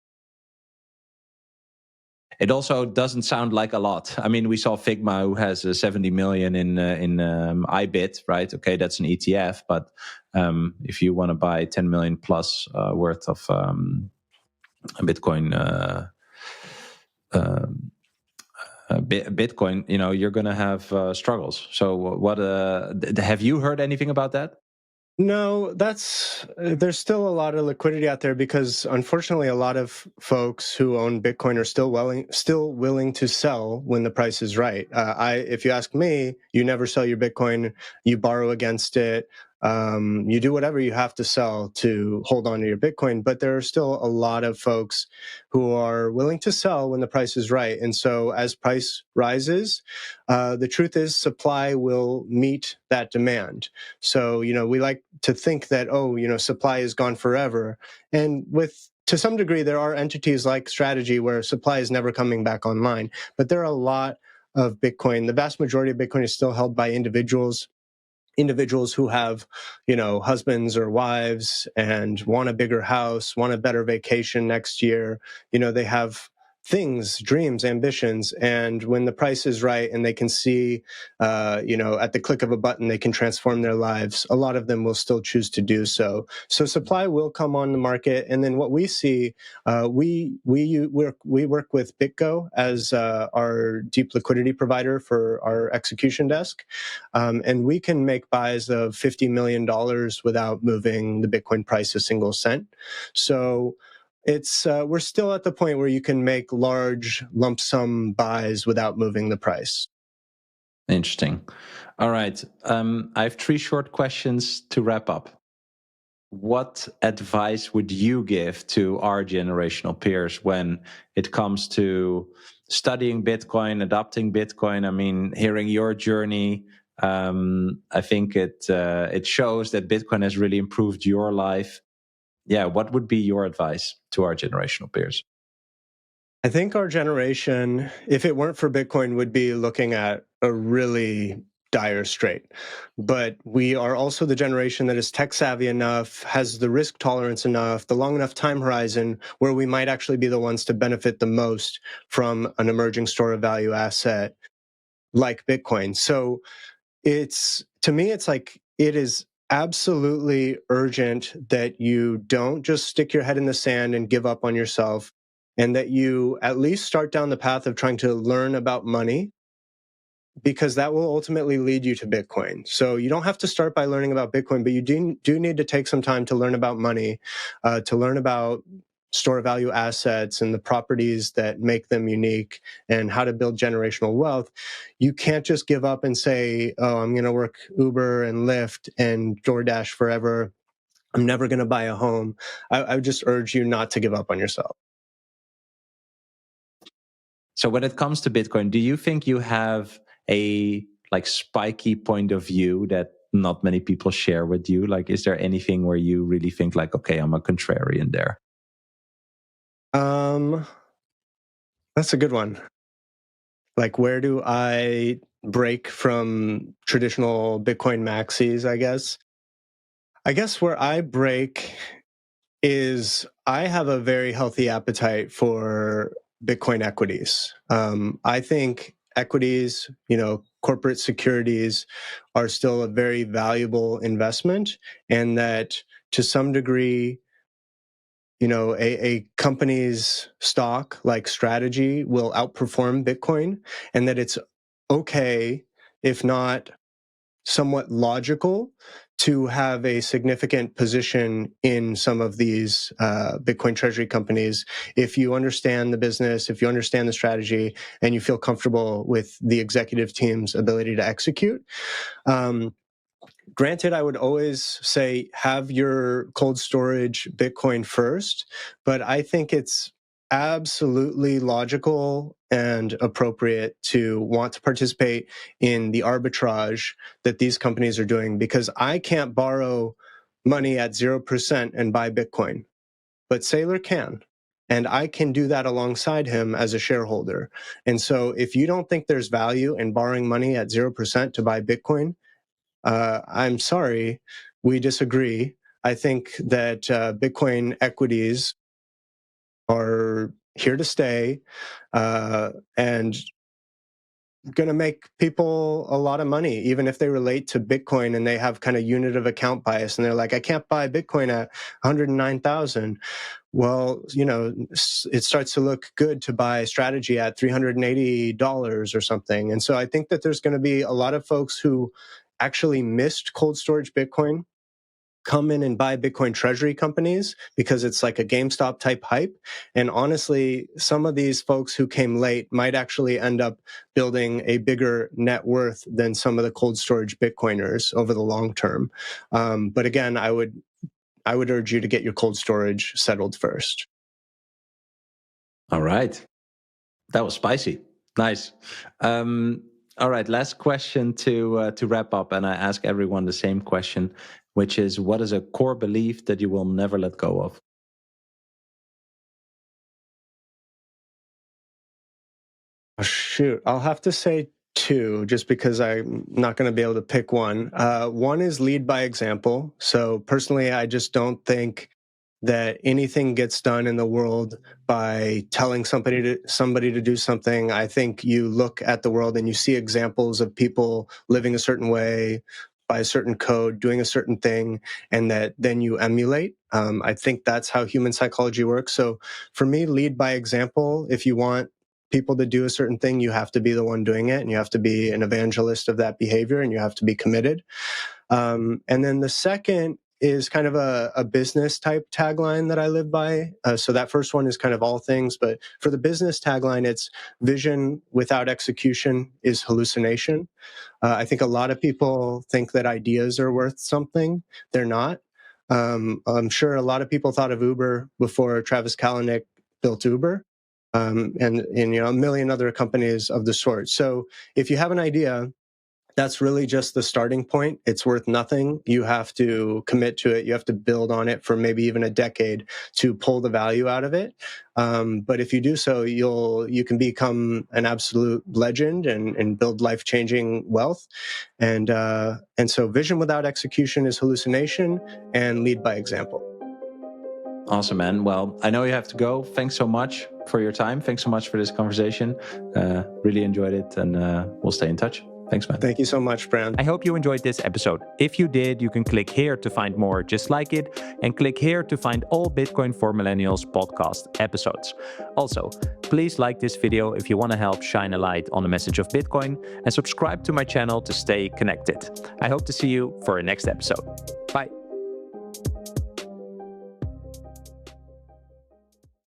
It also doesn't sound like a lot. I mean, we saw Figma, who has 70 million in IBIT, right? Okay, that's an ETF, but if you want to buy 10 million plus worth of Bitcoin, Bitcoin, you're going to have struggles. So, what have you heard anything about that? No, there's still a lot of liquidity out there because unfortunately a lot of folks who own Bitcoin are still willing to sell when the price is right. If you ask me, you never sell your Bitcoin, you borrow against it. You do whatever you have to sell to hold on to your Bitcoin, but there are still a lot of folks who are willing to sell when the price is right. And so as price rises, the truth is supply will meet that demand. So, we like to think that, supply is gone forever. And to some degree, there are entities like Strategy where supply is never coming back online. But there are a lot of Bitcoin. The vast majority of Bitcoin is still held by individuals who have, husbands or wives and want a bigger house, want a better vacation next year. They have things, dreams, ambitions. And when the price is right and they can see, at the click of a button, they can transform their lives, a lot of them will still choose to do so. So supply will come on the market. And then what we see, we work with BitGo as our deep liquidity provider for our execution desk. And we can make buys of $50 million without moving the Bitcoin price a single cent. So we're still at the point where you can make large lump sum buys without moving the price. Interesting. All right. I have 3 short questions to wrap up. What advice would you give to our generational peers when it comes to studying Bitcoin, adopting Bitcoin? I mean, hearing your journey, I think it shows that Bitcoin has really improved your life. Yeah, what would be your advice to our generational peers? I think our generation, if it weren't for Bitcoin, would be looking at a really dire strait. But we are also the generation that is tech savvy enough, has the risk tolerance enough, the long enough time horizon where we might actually be the ones to benefit the most from an emerging store of value asset like Bitcoin. So to me, it's like it is absolutely urgent that you don't just stick your head in the sand and give up on yourself, and that you at least start down the path of trying to learn about money, because that will ultimately lead you to Bitcoin. So you don't have to start by learning about Bitcoin, but you do need to take some time to learn about money, to learn about store value assets and the properties that make them unique and how to build generational wealth. You can't just give up and say, oh, I'm going to work Uber and Lyft and DoorDash forever. I'm never going to buy a home. I would just urge you not to give up on yourself. So when it comes to Bitcoin, do you think you have a like spiky point of view that not many people share with you? Like, is there anything where you really think like, okay, I'm a contrarian there? That's a good one. Like, where do I break from traditional Bitcoin maxis, I guess? I guess where I break is I have a very healthy appetite for Bitcoin equities. I think equities, corporate securities are still a very valuable investment, and that to some degree, a company's stock like strategy will outperform Bitcoin, and that it's okay, if not somewhat logical, to have a significant position in some of these Bitcoin Treasury companies if you understand the business, if you understand the strategy, and you feel comfortable with the executive team's ability to execute. Granted, I would always say have your cold storage Bitcoin first, but I think it's absolutely logical and appropriate to want to participate in the arbitrage that these companies are doing, because I can't borrow money at 0% and buy Bitcoin, but Saylor can. And I can do that alongside him as a shareholder. And so if you don't think there's value in borrowing money at 0% to buy Bitcoin, I'm sorry, we disagree. I think that Bitcoin equities are here to stay and going to make people a lot of money, even if they relate to Bitcoin and they have kind of unit of account bias and they're like, I can't buy Bitcoin at 109,000. Well, it starts to look good to buy strategy at $380 or something. And so I think that there's going to be a lot of folks who actually missed cold storage Bitcoin come in and buy Bitcoin Treasury companies because it's like a GameStop type hype. And honestly, some of these folks who came late might actually end up building a bigger net worth than some of the cold storage Bitcoiners over the long term. But again, I would urge you to get your cold storage settled first. All right. That was spicy. Nice. All right. Last question to wrap up. And I ask everyone the same question, which is, what is a core belief that you will never let go of? Oh, shoot, I'll have to say two, just because I'm not going to be able to pick one. One is lead by example. So personally, I just don't think that anything gets done in the world by telling somebody to do something. I think you look at the world and you see examples of people living a certain way, by a certain code, doing a certain thing, and that then you emulate. I think that's how human psychology works. So for me, lead by example. If you want people to do a certain thing, you have to be the one doing it, and you have to be an evangelist of that behavior, and you have to be committed. And then the second is kind of a business type tagline that I live by. So that first one is kind of all things, but for the business tagline, it's vision without execution is hallucination. I think a lot of people think that ideas are worth something. They're not. I'm sure a lot of people thought of Uber before Travis Kalanick built Uber, and a million other companies of the sort. So if you have an idea, that's really just the starting point. It's worth nothing. You have to commit to it. You have to build on it for maybe even a decade to pull the value out of it. But if you do so, you can become an absolute legend and build life-changing wealth. And so vision without execution is hallucination, and lead by example. Awesome, man. Well, I know you have to go. Thanks so much for your time. Thanks so much for this conversation. Really enjoyed it, and we'll stay in touch. Thanks, man. Thank you so much, Bram. I hope you enjoyed this episode. If you did, you can click here to find more just like it, and click here to find all Bitcoin for Millennials podcast episodes. Also, please like this video if you want to help shine a light on the message of Bitcoin, and subscribe to my channel to stay connected. I hope to see you for a next episode.